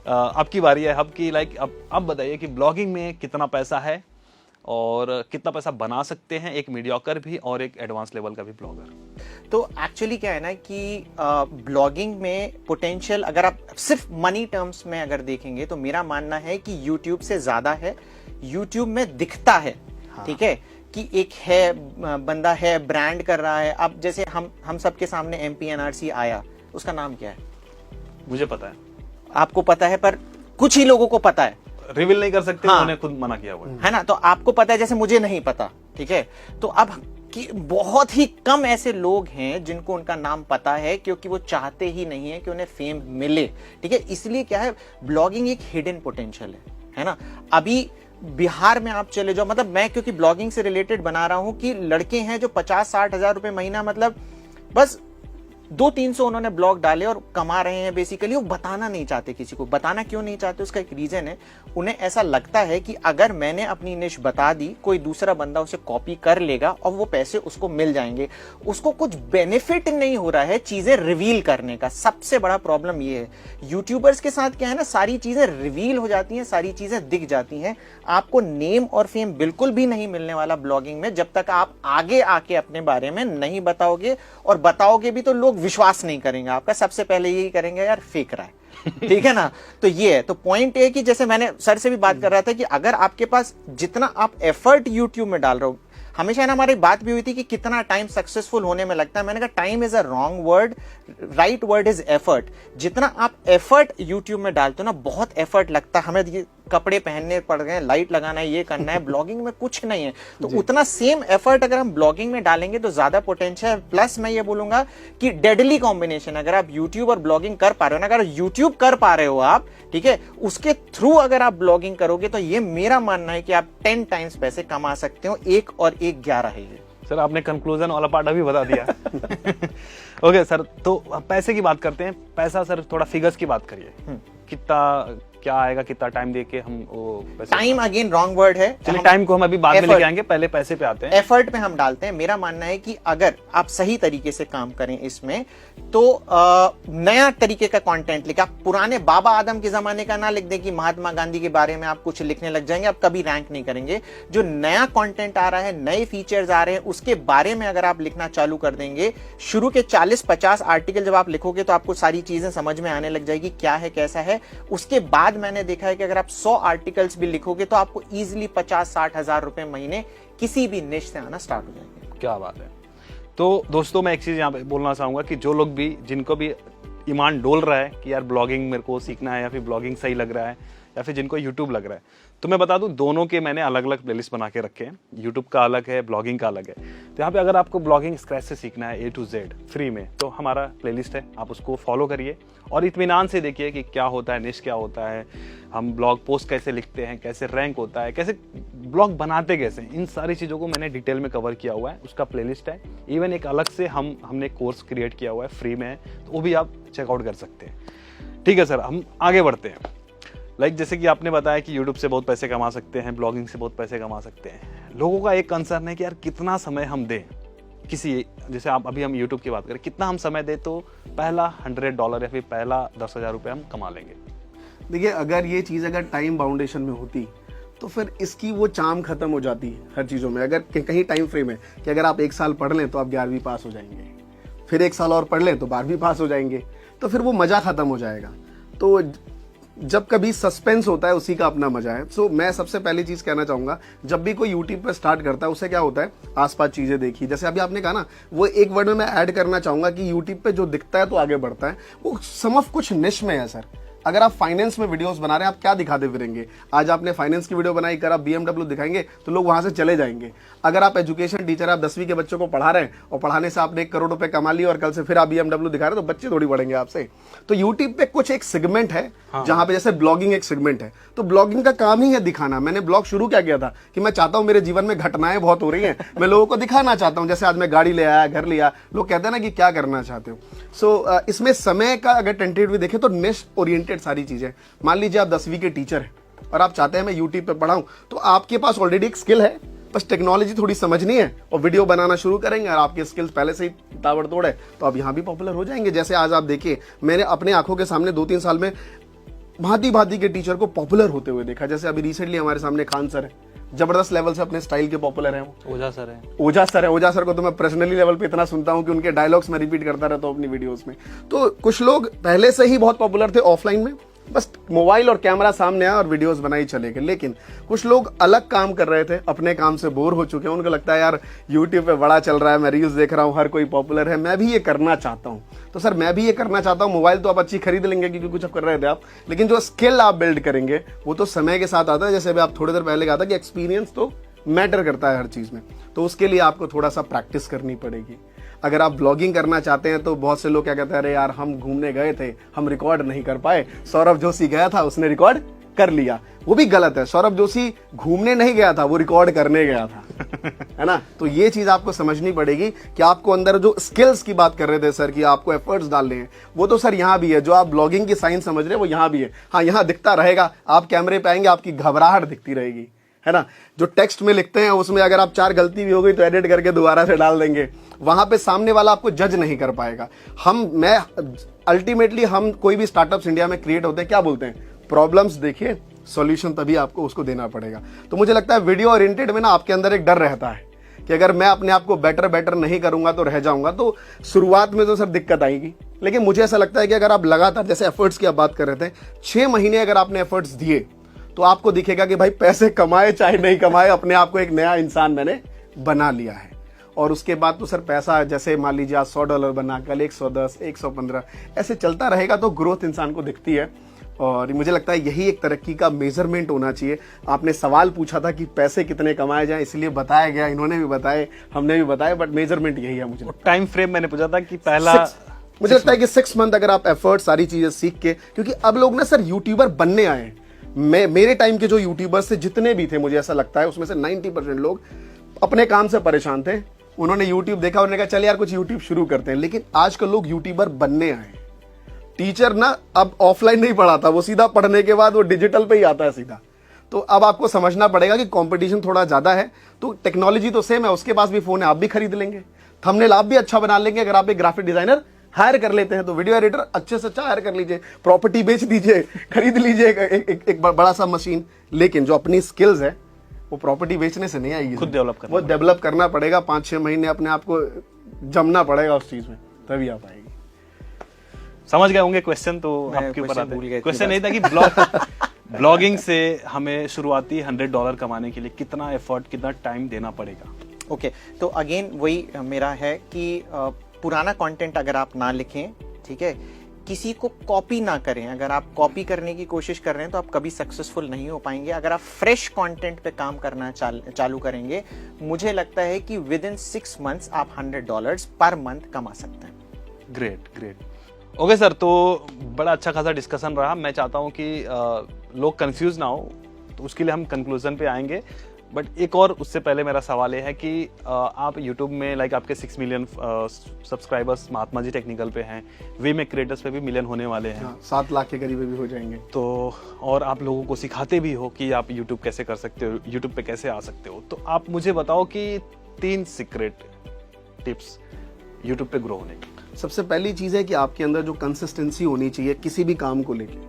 आपकी बारी है, आपकी अब बताइए कि ब्लॉगिंग में कितना पैसा है और कितना पैसा बना सकते हैं एक मीडियोकर भी और एक एडवांस लेवल का भी ब्लॉगर। तो एक्चुअली क्या है ना कि ब्लॉगिंग में पोटेंशियल अगर आप सिर्फ मनी टर्म्स में अगर देखेंगे तो मेरा मानना है कि यूट्यूब से ज्यादा है। यूट्यूब में दिखता है, ठीक है, कि एक है बंदा है, ब्रांड कर रहा है। अब जैसे हम सबके सामने MPNRC आया, उसका नाम क्या है? मुझे पता है, आपको पता है, पर कुछ ही लोगों को पता है, रिवील नहीं कर सकते, हाँ, उन्होंने खुद मना किया हुआ है ना। तो आपको पता है, जैसे मुझे नहीं पता, ठीक है। तो अब कि बहुत ही कम ऐसे लोग हैं जिनको उनका नाम पता है, क्योंकि वो चाहते ही नहीं है कि उन्हें फेम मिले, ठीक है। इसलिए क्या है, ब्लॉगिंग एक हिडन पोटेंशियल है ना। अभी बिहार में आप चले जाओ, मतलब मैं क्योंकि ब्लॉगिंग से रिलेटेड बना रहा हूं, कि लड़के हैं जो 50-60 हजार रुपए महीना, मतलब बस 200-300 उन्होंने ब्लॉग डाले और कमा रहे हैं। बेसिकली वो बताना नहीं चाहते किसी को। बताना क्यों नहीं चाहते, उसका एक रीजन है। उन्हें ऐसा लगता है कि अगर मैंने अपनी निश बता दी, कोई दूसरा बंदा उसे कॉपी कर लेगा और वो पैसे उसको मिल जाएंगे। उसको कुछ बेनिफिट नहीं हो रहा है चीजें रिवील करने का। सबसे बड़ा प्रॉब्लम ये है यूट्यूबर्स के साथ, क्या है ना, सारी चीजें रिवील हो जाती हैं, सारी चीजें दिख जाती हैं। आपको नेम और फेम बिल्कुल भी नहीं मिलने वाला ब्लॉगिंग में, जब तक आप आगे आके अपने बारे में नहीं बताओगे। और बताओगे भी तो लोग विश्वास नहीं करेंगे आपका, सबसे पहले यही करेंगे, यार फेक रहा है, ठीक है ना। तो ये है, तो पॉइंट है कि जैसे मैंने सर से भी बात कर रहा था कि अगर आपके पास जितना आप एफर्ट यूट्यूब में डाल रहे हो, हमेशा ना हमारी बात भी हुई थी कि कितना टाइम सक्सेसफुल होने में लगता है। मैंने कहा time is a wrong word, right word is effort. जितना आप एफर्ट यूट्यूब में डालते हो ना, बहुत एफर्ट लगता है। हमें कपड़े पहनने पड़ गए, लाइट लगाना है, ये करना है, ब्लॉगिंग में कुछ नहीं है। तो उतना सेम एफर्ट अगर हम ब्लॉगिंग में डालेंगे तो ज्यादा पोटेंशियल है। प्लस मैं ये बोलूंगा कि डेडली कॉम्बिनेशन, अगर आप यूट्यूब और ब्लॉगिंग कर पा रहे हो ना, अगर यूट्यूब कर पा रहे हो आप, ठीक है, उसके थ्रू अगर आप ब्लॉगिंग करोगे तो ये मेरा मानना है कि आप 10 टाइम्स पैसे कमा सकते हो। 1 और 1 11 है ये। सर आपने कंक्लूजन वाला पार्ट अभी बता दिया। ओके सर, तो पैसे की बात करते हैं। पैसा सर थोड़ा फिगर्स की बात करिए, कितना क्या आएगा, कितना टाइम देके हम वो पैसे। टाइम अगेन रॉन्ग वर्ड है। चलिए टाइम को हम अभी बाद में लेके आएंगे, पहले पैसे पे आते हैं। एफर्ट पे हम डालते हैं। मेरा मानना है कि अगर आप सही तरीके से काम करें इसमें, तो नया तरीके का कंटेंट लिखा, पुराने बाबा आदम के जमाने का ना लिख दें कि महात्मा गांधी के बारे में आप कुछ लिखने लग जाएंगे, आप कभी रैंक नहीं करेंगे। जो नया कंटेंट आ रहा है, नए फीचर्स आ रहे हैं, उसके बारे में अगर आप लिखना चालू कर देंगे, शुरू के 40-50 आर्टिकल जब आप लिखोगे तो आपको सारी चीजें समझ में आने लग जाएगी, क्या है कैसा है। उसके बाद मैंने देखा है कि अगर आप 100 आर्टिकल्स भी लिखोगे तो आपको इजीली 50-60 हजार रुपए महीने किसी भी निश से आना स्टार्ट हो जाएंगे। क्या बात है। तो दोस्तों मैं एक चीज यहाँ पे बोलना चाहूंगा कि जो लोग भी, जिनको भी ईमान डोल रहा है कि यार ब्लॉगिंग मेरे को सीखना है, या फिर ब्लॉगिंग सही लग रहा है, या फिर जिनको यूट्यूब लग रहा है, तो मैं बता दूं दोनों के मैंने अलग अलग प्लेलिस्ट बना के रखे हैं। यूट्यूब का अलग है, ब्लॉगिंग का अलग है। तो यहाँ पे अगर आपको ब्लॉगिंग स्क्रैच से सीखना है A to Z फ्री में, तो हमारा प्लेलिस्ट है, आप उसको फॉलो करिए और इत्मीनान से देखिए कि क्या होता है, निश क्या होता है, हम ब्लॉग पोस्ट कैसे लिखते हैं, कैसे रैंक होता है, कैसे ब्लॉग बनाते कैसे, इन सारी चीज़ों को मैंने डिटेल में कवर किया हुआ है। उसका प्लेलिस्ट है। इवन एक अलग से हमने कोर्स क्रिएट किया हुआ है, फ्री में है, तो वो भी आप चेकआउट कर सकते हैं। ठीक है सर, हम आगे बढ़ते हैं। जैसे कि आपने बताया कि YouTube से बहुत पैसे कमा सकते हैं, ब्लॉगिंग से बहुत पैसे कमा सकते हैं। लोगों का एक कंसर्न है कि यार कितना समय हम दें किसी, जैसे आप अभी हम YouTube की बात करें, कितना हम समय दें तो पहला $100 या फिर पहला 10,000 रुपये हम कमा लेंगे। देखिए, अगर ये चीज़ अगर टाइम बाउंडेशन में होती तो फिर इसकी वो चाम खत्म हो जाती है हर चीज़ों में। अगर कहीं टाइम फ्रेम है कि अगर आप 1 साल पढ़ लें तो आप 11वीं पास हो जाएंगे, फिर 1 साल और पढ़ लें तो 12वीं पास हो जाएंगे, तो फिर वो मज़ा ख़त्म हो जाएगा। तो जब कभी सस्पेंस होता है उसी का अपना मजा है। सो मैं सबसे पहली चीज कहना चाहूंगा, जब भी कोई यूट्यूब पे स्टार्ट करता है उसे क्या होता है, आसपास चीजें देखी। जैसे अभी आपने कहा ना, वो एक वर्ड में मैं ऐड करना चाहूंगा कि यूट्यूब पे जो दिखता है तो आगे बढ़ता है, वो सम ऑफ कुछ निश में है सर। अगर आप फाइनेंस में वीडियोस बना रहे हैं, आप क्या दिखाते फिरेंगे? आज आपने फाइनेंस की वीडियो बनाई, कर आप BMW दिखाएंगे तो लोग वहां से चले जाएंगे। अगर आप एजुकेशन टीचर, आप 10वीं के बच्चों को पढ़ा रहे हैं और पढ़ाने से आपने 1 करोड़ रुपए कमा लिए और कल से फिर आप BMW दिखा रहे हैं, तो बच्चे थोड़ी बढ़ेंगे आपसे। तो यूट्यूब पे कुछ एक सेगमेंट है जहां पे, जैसे ब्लॉगिंग एक सेगमेंट है, तो ब्लॉगिंग का काम ही है दिखाना। मैंने ब्लॉग शुरू क्या किया था कि मैं चाहता हूं मेरे जीवन में घटनाएं बहुत हो रही हैं, मैं लोगों को दिखाना चाहता हूं। जैसे आज मैं गाड़ी ले आया, घर लिया, लोग कहते हैं ना कि क्या करना चाहते हो। सो इसमें समय का अगर टेंटेटिव देखें तो निश ओरिएंटेड सारी चीजें। मान लीजिए आप 10वीं के टीचर हैं और आप चाहते हैं मैं यूट्यूब पे पढ़ाऊं, तो आपके पास ऑलरेडी एक स्किल है, बस टेक्नोलॉजी थोड़ी समझनी है और वीडियो बनाना शुरू करेंगे और आपके स्किल्स पहले से ही ताबड़तोड़ है, तो आप यहां भी पॉपुलर हो जाएंगे। जैसे आज आप देखिए, मैंने अपने आंखों के सामने 2-3 साल में भांति भांति के टीचर को पॉपुलर होते हुए देखा। जैसे अभी रिसेंटली हमारे सामने खान सर है, जबरदस्त लेवल से अपने स्टाइल के पॉपुलर हैं। ओझा सर है, ओझा सर को तो मैं पर्सनली लेवल पे इतना सुनता हूं कि उनके डायलॉग्स में रिपीट करता रहता हूं अपनी वीडियोस में। तो कुछ लोग पहले से ही बहुत पॉपुलर थे ऑफलाइन में, बस मोबाइल और कैमरा सामने आया और वीडियोस बनाई चले गए। लेकिन कुछ लोग अलग काम कर रहे थे, अपने काम से बोर हो चुके हैं, उनको लगता है यार यूट्यूब पे बड़ा चल रहा है, मैं रील्स देख रहा हूं, हर कोई पॉपुलर है, मैं भी ये करना चाहता हूं। तो सर मैं भी ये करना चाहता हूं। मोबाइल तो आप अच्छी खरीद लेंगे क्योंकि कुछ अब कर रहे थे आप, लेकिन जो स्किल आप बिल्ड करेंगे वो तो समय के साथ आता है। जैसे अभी आप थोड़ी देर पहले कहा था कि एक्सपीरियंस तो मैटर करता है हर चीज में, तो उसके लिए आपको थोड़ा सा प्रैक्टिस करनी पड़ेगी। अगर आप ब्लॉगिंग करना चाहते हैं तो बहुत से लोग क्या कहते हैं, अरे यार हम घूमने गए थे, हम रिकॉर्ड नहीं कर पाए, सौरभ जोशी गया था उसने रिकॉर्ड कर लिया। वो भी गलत है, सौरभ जोशी घूमने नहीं गया था, वो रिकॉर्ड करने गया था है ना। तो ये चीज आपको समझनी पड़ेगी कि आपको अंदर जो स्किल्स की बात कर रहे थे सर कि आपको एफर्ट्स डालने हैं, वो तो सर यहाँ भी है। जो आप ब्लॉगिंग की साइंस समझ रहे हैं वो यहाँ भी है। हाँ, यहाँ दिखता रहेगा, आप कैमरे पे आएंगे आपकी घबराहट दिखती रहेगी, है ना। जो टेक्स्ट में लिखते हैं उसमें अगर आप 4 गलती भी हो गई तो एडिट करके दोबारा से डाल देंगे, वहां पे सामने वाला आपको जज नहीं कर पाएगा। मैं अल्टीमेटली हम कोई भी स्टार्टअप्स इंडिया में क्रिएट होते हैं, क्या बोलते हैं, प्रॉब्लम्स देखिए, सॉल्यूशन तभी आपको उसको देना पड़ेगा। तो मुझे लगता है वीडियो ओरिएंटेड में ना आपके अंदर एक डर रहता है कि अगर मैं अपने आप को बेटर नहीं करूंगा तो रह जाऊंगा। तो शुरुआत में तो सर दिक्कत आएगी, लेकिन मुझे ऐसा लगता है कि अगर आप लगातार, जैसे एफर्ट्स की आप बात कर रहे थे, 6 महीने अगर आपने एफर्ट्स दिए तो आपको दिखेगा कि भाई पैसे कमाए चाहे नहीं कमाए, अपने आप को एक नया इंसान मैंने बना लिया है। और उसके बाद तो सर पैसा, जैसे मान लीजिए आज $100 बना, कल 110, 115, ऐसे चलता रहेगा, तो ग्रोथ इंसान को दिखती है। और मुझे लगता है यही एक तरक्की का मेजरमेंट होना चाहिए। आपने सवाल पूछा था कि पैसे कितने कमाए जाएं, इसलिए बताया गया, इन्होंने भी बताए, हमने भी बताया, बट मेजरमेंट यही है। मुझे टाइम फ्रेम मैंने पूछा था कि पहला मुझे लगता है कि 6 मंथ अगर आप एफर्ट सारी चीजें सीख के, क्योंकि अब लोग ना सर यूट्यूबर बनने आए हैं। मेरे टाइम के जो यूट्यूबर्स थे जितने भी थे, मुझे ऐसा लगता है उसमें से 90% लोग अपने काम से परेशान थे, उन्होंने यूट्यूब देखा, उन्होंने कहा चल यार कुछ यूट्यूब शुरू करते हैं। लेकिन आजकल लोग यूट्यूबर बनने आए। टीचर ना अब ऑफलाइन नहीं पढ़ाता, वो सीधा पढ़ने के बाद वो डिजिटल पे ही आता है सीधा। तो अब आपको समझना पड़ेगा कि कंपटीशन थोड़ा ज्यादा है। तो टेक्नोलॉजी तो सेम है, उसके पास भी फोन है, आप भी खरीद लेंगे, थंबनेल आप भी अच्छा बना लेंगे। अगर आप एक ग्राफिक डिजाइनर हायर कर लेते हैं तो वीडियो एडिटर अच्छे से अच्छा हायर कर लीजिए, प्रॉपर्टी बेच दीजिए, खरीद लीजिए एक बड़ा सा मशीन। लेकिन जो अपनी स्किल्स है वो प्रॉपर्टी बेचने से नहीं आएगी, खुद डेवलप करना, वो डेवलप करना पड़ेगा। 5-6 महीने अपने आप को जमना पड़ेगा उस चीज में, तभी आ पाएगी। समझ गए होंगे क्वेश्चन, तो आपके ऊपर आते हैं। क्वेश्चन नहीं था कि ब्लॉगिंग से हमें शुरुआती $100 कमाने के लिए कितना एफर्ट, कितना टाइम देना पड़ेगा। ओके, तो अगेन वही मेरा है कि पुराना कंटेंट अगर आप ना लिखें, ठीक है, किसी को कॉपी ना करें। अगर आप कॉपी करने की कोशिश कर रहे हैं तो आप कभी सक्सेसफुल नहीं हो पाएंगे। अगर आप फ्रेश कंटेंट पे काम करना चालू करेंगे, मुझे लगता है कि विद इन 6 मंथ्स आप $100 पर मंथ कमा सकते हैं। ग्रेट। ओके सर, तो बड़ा अच्छा खासा डिस्कशन रहा। मैं चाहता हूँ कि लोग कंफ्यूज ना हो, तो उसके लिए हम कंक्लूजन पे आएंगे। बट एक और उससे पहले मेरा सवाल ये है कि आप YouTube में लाइक आपके 6 million subscribers Mahatma ji technical पे हैं, वे में क्रिएटर्स पे भी मिलियन होने वाले हैं। 7 लाख के करीब भी हो जाएंगे। तो और आप लोगों को सिखाते भी हो कि आप YouTube कैसे कर सकते हो, YouTube पे कैसे आ सकते हो। तो आप मुझे बताओ कि 3 सीक्रेट टिप्स YouTube पे ग्रो होने की। सबसे पहली चीज है कि आपके अंदर जो कंसिस्टेंसी होनी चाहिए किसी भी काम को लेके।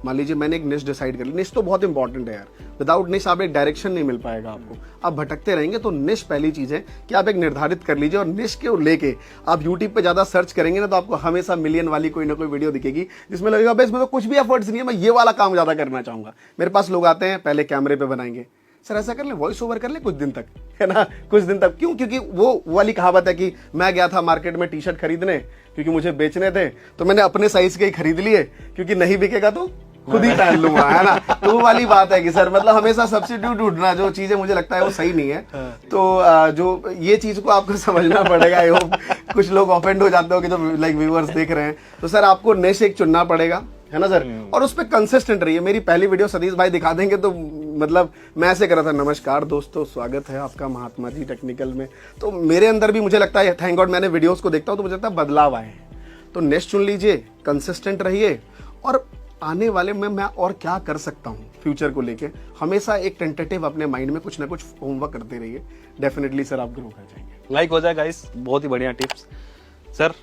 मान लीजिए मैंने एक निश डिसाइड कर ली, निश तो बहुत इंपॉर्टेंट है यार, विदाउट निश आप एक डायरेक्शन नहीं मिल पाएगा आपको, आप भटकते रहेंगे। तो निश पहली चीज है कि आप एक निर्धारित कर लीजिए, और निश के लेके आप यूट्यूब पे ज्यादा सर्च करेंगे ना तो आपको हमेशा मिलियन वाली कोई ना कोई वीडियो दिखेगी जिसमें लगेगा भाई इसमें तो कुछ भी एफर्ट्स नहीं है, मैं ये वाला काम ज्यादा करना चाहूंगा। मेरे पास लोग आते हैं पहले कैमरे पे बनाएंगे, सर ऐसा कर ले वॉइस ओवर कर ले कुछ दिन तक, है ना, कुछ दिन तक। क्यों? क्योंकि वो वाली कहावत है कि मैं गया था मार्केट में टी शर्ट खरीदने क्योंकि मुझे बेचने थे, तो मैंने अपने साइज के ही खरीद लिए क्योंकि नहीं बिकेगा तो खुद ही पहन लूंगा, है ना। तो वो वाली बात है कि सर मतलब हमेशा सब्स्टिट्यूट ढूंढना, जो चीजें मुझे लगता है वो सही नहीं है। तो जो ये चीज को आपको समझना पड़ेगा। आई होप कुछ लोग ऑफेंड हो जाते हो कि जो लाइक व्यूअर्स देख रहे हैं, तो सर आपको निश एक चुनना पड़ेगा, है ना सर, और उस पर कंसिस्टेंट रहिए। मेरी पहली वीडियो सतीश भाई दिखा देंगे तो मतलब मैं ऐसे कर रहा था, नमस्कार दोस्तों, स्वागत है आपका महात्मा जी टेक्निकल में। तो मेरे अंदर भी मुझे लगता है, थैंक गॉड मैंने वीडियोस को देखता हूं तो मुझे लगता है बदलाव आए हैं। तो नेक्स्ट चुन लीजिए, कंसिस्टेंट रहिए, और आने वाले में मैं और क्या कर सकता हूं फ्यूचर को लेके, हमेशा एक टेंटेटिव अपने माइंड में कुछ ना कुछ होमवर्क करते रहिए। डेफिनेटली सर आप ग्रो कर जाएंगे। लाइक हो जाए गाइस, बहुत ही बढ़िया टिप्स। सर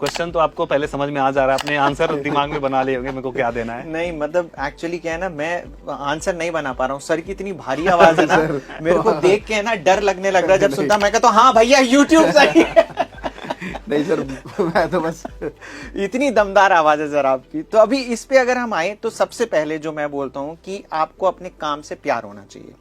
क्वेश्चन तो आपको पहले समझ में आ जा रहा है, अपने आंसर दिमाग में बना लिए होंगे मेरे को क्या देना है। नहीं मतलब एक्चुअली क्या है ना, मैं आंसर नहीं बना पा रहा हूँ, सर की इतनी भारी आवाज है ना, मेरे को देख के ना डर लगने लग रहा है। जब सुनता मैं कहता हूँ हाँ भैया यूट्यूब सही है। नहीं सर मैं तो बस इतनी दमदार आवाज है सर आपकी। तो अभी इस पे अगर हम आए तो सबसे पहले जो मैं बोलता हूँ कि आपको अपने काम से प्यार होना चाहिए।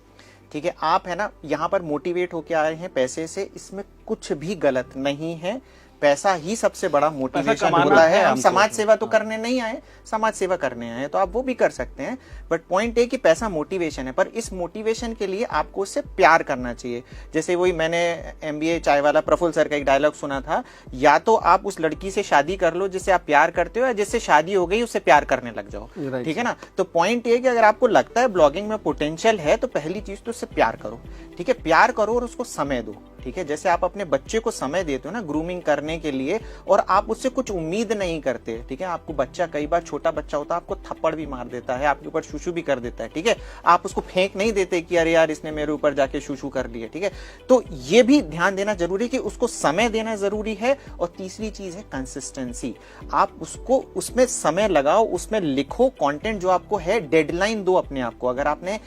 ठीक है, आप है ना यहाँ पर मोटिवेट होके आए हैं पैसे से, इसमें कुछ भी गलत नहीं है। पैसा ही सबसे बड़ा मोटिवेशन होता है। हम समाज सेवा तो करने नहीं आए, समाज सेवा करने आए, तो आप वो भी कर सकते हैं। बट पॉइंट है कि पैसा मोटिवेशन है, पर इस मोटिवेशन के लिए आपको उससे प्यार करना चाहिए। जैसे वही मैंने MBA चाय वाला प्रफुल्ल सर का एक डायलॉग सुना था, या तो आप उस लड़की से शादी कर लो जिससे आप प्यार करते हो, या जिससे शादी हो गई उससे प्यार करने लग जाओ। ठीक है ना। तो पॉइंट ये कि अगर आपको लगता है ब्लॉगिंग में पोटेंशियल है तो पहली चीज तो उससे प्यार करो। ठीक है, प्यार करो और उसको समय दो। ठीक है, जैसे आप अपने बच्चे को समय देते हो ना ग्रूमिंग करने के लिए, और आप उससे कुछ उम्मीद नहीं करते। ठीक है, आपको बच्चा, कई बार छोटा बच्चा होता है, आपको थप्पड़ भी मार देता है, आपके ऊपर शूशू भी कर देता है। ठीक है, आप उसको फेंक नहीं देते कि अरे यार इसने मेरे ऊपर जाके शूशू कर दिया। ठीक है, तो ये भी ध्यान देना जरूरी है कि उसको समय देना जरूरी है। और तीसरी चीज है कंसिस्टेंसी। आप उसको उसमें समय लगाओ, उसमें लिखो कंटेंट जो आपको है, डेडलाइन दो अपने आप को। अगर आपने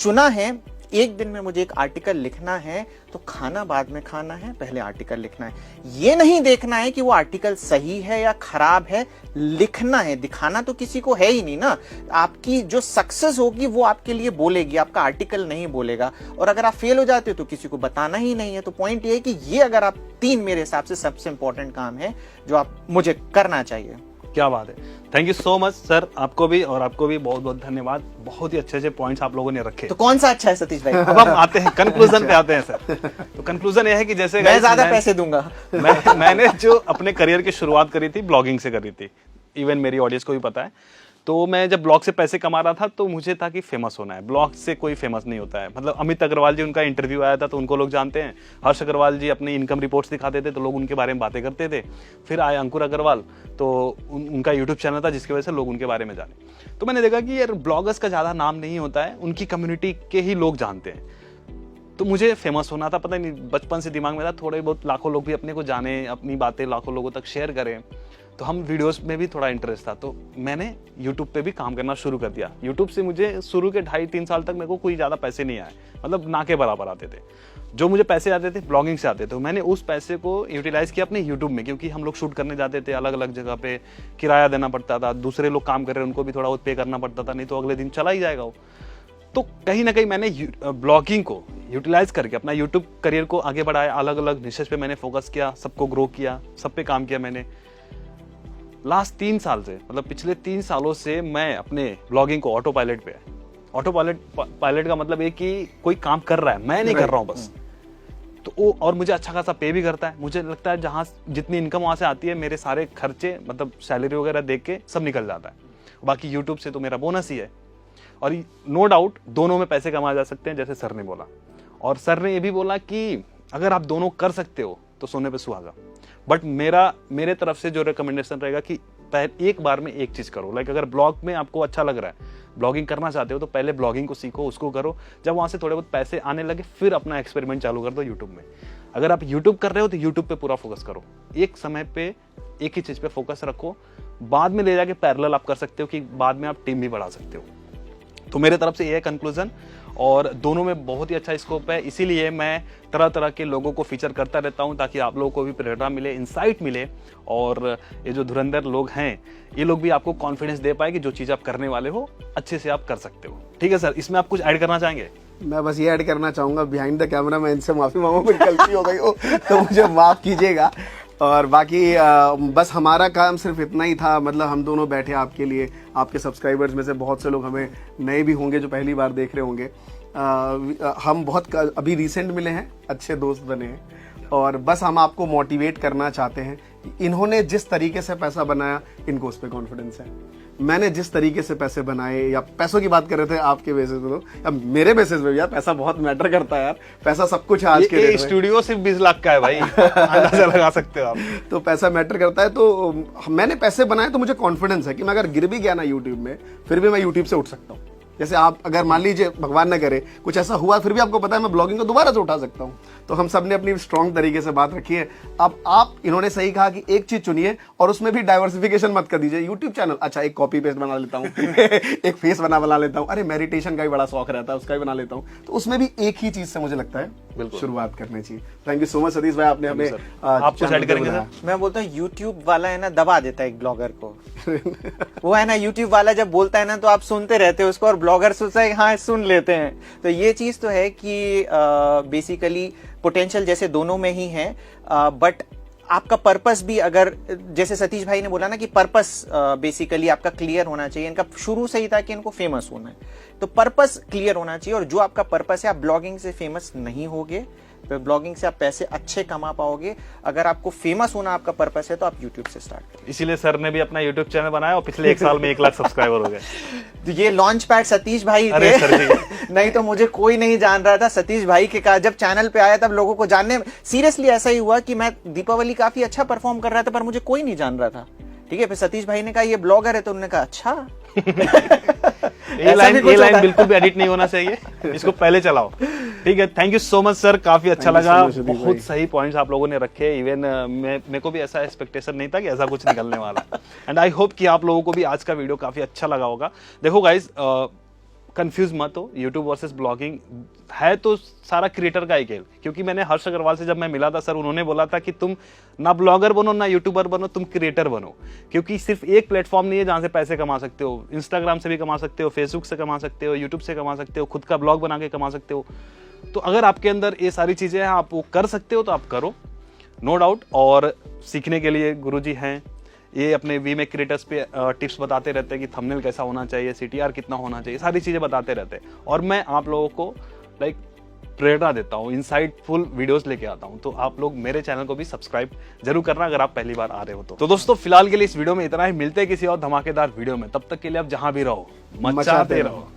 चुना है एक दिन में मुझे एक आर्टिकल लिखना है, तो खाना बाद में खाना है, पहले आर्टिकल लिखना है। ये नहीं देखना है कि वो आर्टिकल सही है या खराब है, लिखना है। दिखाना तो किसी को है ही नहीं ना। आपकी जो सक्सेस होगी वो आपके लिए बोलेगी, आपका आर्टिकल नहीं बोलेगा। और अगर आप फेल हो जाते हो तो किसी को बताना ही नहीं है। तो पॉइंट ये है कि ये अगर आप 3 मेरे हिसाब से सबसे इंपॉर्टेंट काम है जो आप मुझे करना चाहिए। क्या बात है, thank you so much sir. आपको भी और आपको भी बहुत बहुत धन्यवाद। बहुत ही अच्छे अच्छे पॉइंट्स आप लोगों ने रखे। तो कौन सा अच्छा है सतीश भाई? अब हम आते हैं कंक्लूजन पे आते हैं सर। तो कंक्लूजन यह है कि जैसे मैं ज्यादा पैसे दूंगा। मैंने जो अपने करियर की शुरुआत करी थी ब्लॉगिंग से करी थी, इवन मेरी ऑडियंस को भी पता है। तो मैं जब ब्लॉग से पैसे कमा रहा था तो मुझे था कि फेमस होना है। ब्लॉग से कोई फेमस नहीं होता है। मतलब अमित अग्रवाल जी, उनका इंटरव्यू आया था तो उनको लोग जानते हैं। हर्ष अग्रवाल जी अपनी इनकम रिपोर्ट्स दिखाते थे तो लोग उनके बारे में बातें करते थे। फिर आए अंकुर अग्रवाल, तो उनका यूट्यूब चैनल था जिसकी वजह से लोग उनके बारे में जाने। तो मैंने देखा कि यार ब्लॉगर्स का ज़्यादा नाम नहीं होता है, उनकी कम्युनिटी के ही लोग जानते हैं। तो मुझे फेमस होना था, पता नहीं बचपन से दिमाग में था थोड़े बहुत लाखों लोग भी अपने को जाने, अपनी बातें लाखों लोगों तक शेयर करें। तो हम वीडियोस में भी थोड़ा इंटरेस्ट था, तो मैंने यूट्यूब पे भी काम करना शुरू कर दिया। यूट्यूब से मुझे शुरू के 2.5-3 साल तक मेरे को कोई ज़्यादा पैसे नहीं आए, मतलब ना के बराबर आते थे। जो मुझे पैसे आते थे ब्लॉगिंग से आते थे। मैंने उस पैसे को यूटिलाइज किया अपने यूट्यूब में, क्योंकि हम लोग शूट करने जाते थे अलग अलग जगह पे, किराया देना पड़ता था, दूसरे लोग काम कर रहे हैं उनको भी थोड़ा बहुत पे करना पड़ता था, नहीं तो अगले दिन चला ही जाएगा वो। तो कहीं ना कहीं मैंने ब्लॉगिंग को यूटिलाइज करके अपना यूट्यूब करियर को आगे बढ़ाया। अलग अलग निशेस पे मैंने फोकस किया, सबको ग्रो किया, सब पे काम किया मैंने। लास्ट 3 साल से, मतलब पिछले 3 सालों से मैं अपने ब्लॉगिंग को ऑटो पायलट पे, ऑटो पायलट का मतलब है कि कोई काम कर रहा है, मैं नहीं कर रहा हूँ बस। तो वो और मुझे अच्छा खासा पे भी करता है। मुझे लगता है जहाँ जितनी इनकम वहाँ से आती है मेरे सारे खर्चे, मतलब सैलरी वगैरह देख के सब निकल जाता है। बाकी यूट्यूब से तो मेरा बोनस ही है। और नो डाउट दोनों में पैसे कमाए जा सकते हैं, जैसे सर ने बोला। और सर ने ये भी बोला कि अगर आप दोनों कर सकते हो तो सोने पे सुहागा। बट मेरे तरफ से जो रिकमेंडेशन रहेगा कि एक बार में एक चीज करो। लाइक अगर ब्लॉग में आपको अच्छा लग रहा है, ब्लॉगिंग करना चाहते हो, तो पहले ब्लॉगिंग को सीखो, उसको करो। जब वहां से थोड़े बहुत पैसे आने लगे फिर अपना एक्सपेरिमेंट चालू कर दो यूट्यूब में। अगर आप यूट्यूब कर रहे हो तो यूट्यूब पे पूरा फोकस करो। एक समय पे एक ही चीज पे फोकस रखो। बाद में ले जाके पैरेलल आप कर सकते हो कि बाद में आप टीम भी बढ़ा सकते हो। तो मेरे तरफ से ये है कंक्लूजन, और दोनों में बहुत ही अच्छा स्कोप है, इसीलिए मैं तरह तरह के लोगों को फीचर करता रहता हूं ताकि आप लोगों को भी प्रेरणा मिले, इंसाइट मिले, और ये जो धुरंधर लोग हैं ये लोग भी आपको कॉन्फिडेंस दे पाए कि जो चीज़ आप करने वाले हो अच्छे से आप कर सकते हो। ठीक है सर, इसमें आप कुछ ऐड करना चाहेंगे? मैं बस ये ऐड करना चाहूंगा, बिहाइंड द कैमरा मैं इनसे माफी मांगू, कोई गलती हो गई हो तो मुझे माफ कीजिएगा। और बाकी बस हमारा काम सिर्फ इतना ही था, मतलब हम दोनों बैठे आपके लिए, आपके सब्सक्राइबर्स में से बहुत से लोग हमें नए भी होंगे जो पहली बार देख रहे होंगे। हम बहुत अभी रिसेंट मिले हैं, अच्छे दोस्त बने हैं, और बस हम आपको मोटिवेट करना चाहते हैं। इन्होंने जिस तरीके से पैसा बनाया, इनको उस पर कॉन्फिडेंस है। मैंने जिस तरीके से पैसे बनाए, या पैसों की बात कर रहे थे आपके बेसिस पे, तो या मेरे बेसिस पे यार पैसा बहुत मैटर करता है यार, पैसा सब कुछ है आज के डेट में। स्टूडियो सिर्फ 20 लाख का है भाई, अंदाजा लगा सकते हो आप। तो पैसा मैटर करता है, तो मैंने पैसे बनाए तो मुझे कॉन्फिडेंस है कि मैं अगर गिर भी गया ना यूट्यूब में, फिर भी मैं यूट्यूब से उठ सकता हूँ। जैसे आप अगर मान लीजिए भगवान न करे कुछ ऐसा हुआ, फिर भी आपको पता है मैं ब्लॉगिंग को दोबारा से उठा सकता हूं। तो हम सब ने अपनी स्ट्रॉन्ग तरीके से बात रखी है। अब आप, इन्होंने सही कहा कि एक चीज चुनिए और उसमें भी डाइवर्सिफिकेशन मत कर दीजिए। यूट्यूब चैनल, अच्छा एक कॉपी पेस्ट बना लेता हूँ एक फेस बना लेता हूँ, अरे मेडिटेशन का भी बड़ा शौक रहता है, उसका भी बना लेता हूँ। तो उसमें भी एक ही चीज से मुझे लगता है शुरुआत करनी चाहिए। Thank you so much Satish भाई, आपने हमें आप कुछ ऐड करेंगे सर? मैं बोलता हूँ यूट्यूब वाला है ना, दबा देता है एक ब्लॉगर को वो है ना, यूट्यूब वाला जब बोलता है ना तो आप सुनते रहते हो उसको, और ब्लॉगर सोचता है हाँ सुन लेते हैं। तो ये चीज तो है कि बेसिकली पोटेंशियल जैसे दोनों में ही है, बट आपका पर्पस भी, अगर जैसे सतीश भाई ने बोला ना कि पर्पस बेसिकली आपका क्लियर होना चाहिए। इनका शुरू से ही था कि इनको फेमस होना है, तो पर्पस क्लियर होना चाहिए। और जो आपका पर्पस है, आप ब्लॉगिंग से फेमस नहीं होगे, तो ब्लॉगिंग से आप पैसे अच्छे कमा पाओगे। अगर आपको फेमस होना आपका पर्पस है तो आप यूट्यूब से स्टार्ट करें। इसीलिए सर ने भी अपना यूट्यूब चैनल बनाया और पिछले 1 साल में 1 लाख सब्सक्राइबर हो गए। तो ये लॉन्च पैड सतीश भाई अरे थे सर जी। नहीं तो मुझे कोई नहीं जान रहा था। सतीश भाई के कहा जब चैनल पे आया तब लोगों को जानने, सीरियसली ऐसा ही हुआ कि मैं दीपावली काफी अच्छा परफॉर्म कर रहा था पर मुझे कोई नहीं जान रहा था। ठीक है, फिर सतीश भाई ने कहा ये ब्लॉगर है, तो उन्होंने कहा अच्छा ये लाइन बिल्कुल भी एडिट नहीं होना चाहिए, इसको पहले चलाओ। ठीक है, thank you so much sir, काफी अच्छा लगा, बहुत सही पॉइंट्स आप लोगों ने रखे। इवन मेरे को भी ऐसा एक्सपेक्टेशन नहीं था कि ऐसा कुछ निकलने वाला। एंड आई होप कि आप लोगों को भी आज का वीडियो काफी अच्छा लगा होगा। देखो गाइज, कंफ्यूज मत हो, यूट्यूब वर्सेस ब्लॉगिंग है तो सारा क्रिएटर का ही खेल। क्योंकि मैंने हर्ष अग्रवाल से जब मैं मिला था सर, उन्होंने बोला था कि तुम ना ब्लॉगर बनो ना यूट्यूबर बनो, तुम क्रिएटर बनो। क्योंकि सिर्फ एक प्लेटफॉर्म नहीं है जहां से पैसे कमा सकते हो। इंस्टाग्राम से भी कमा सकते हो, फेसबुक से कमा सकते हो, यूट्यूब से कमा सकते हो, खुद का ब्लॉग बना के कमा सकते हो। तो अगर आपके अंदर ये सारी चीजें हैं, आप वो कर सकते हो तो आप करो, नो डाउट। और सीखने के लिए गुरुजी हैं, ये अपने वीमेक क्रिएटर्स पे टिप्स बताते रहते हैं कि थंबनेल कैसा होना चाहिए, सीटीआर कितना होना चाहिए, सारी चीजें बताते रहते हैं। और मैं आप लोगों को लाइक प्रेरणा देता हूँ, इनसाइटफुल वीडियोस लेके आता हूँ। तो आप लोग मेरे चैनल को भी सब्सक्राइब जरूर करना अगर आप पहली बार आ रहे हो तो। दोस्तों फिलहाल के लिए इस वीडियो में इतना ही, मिलते हैं किसी और धमाकेदार वीडियो में। तब तक के लिए आप जहां भी रहो मचाते रहो।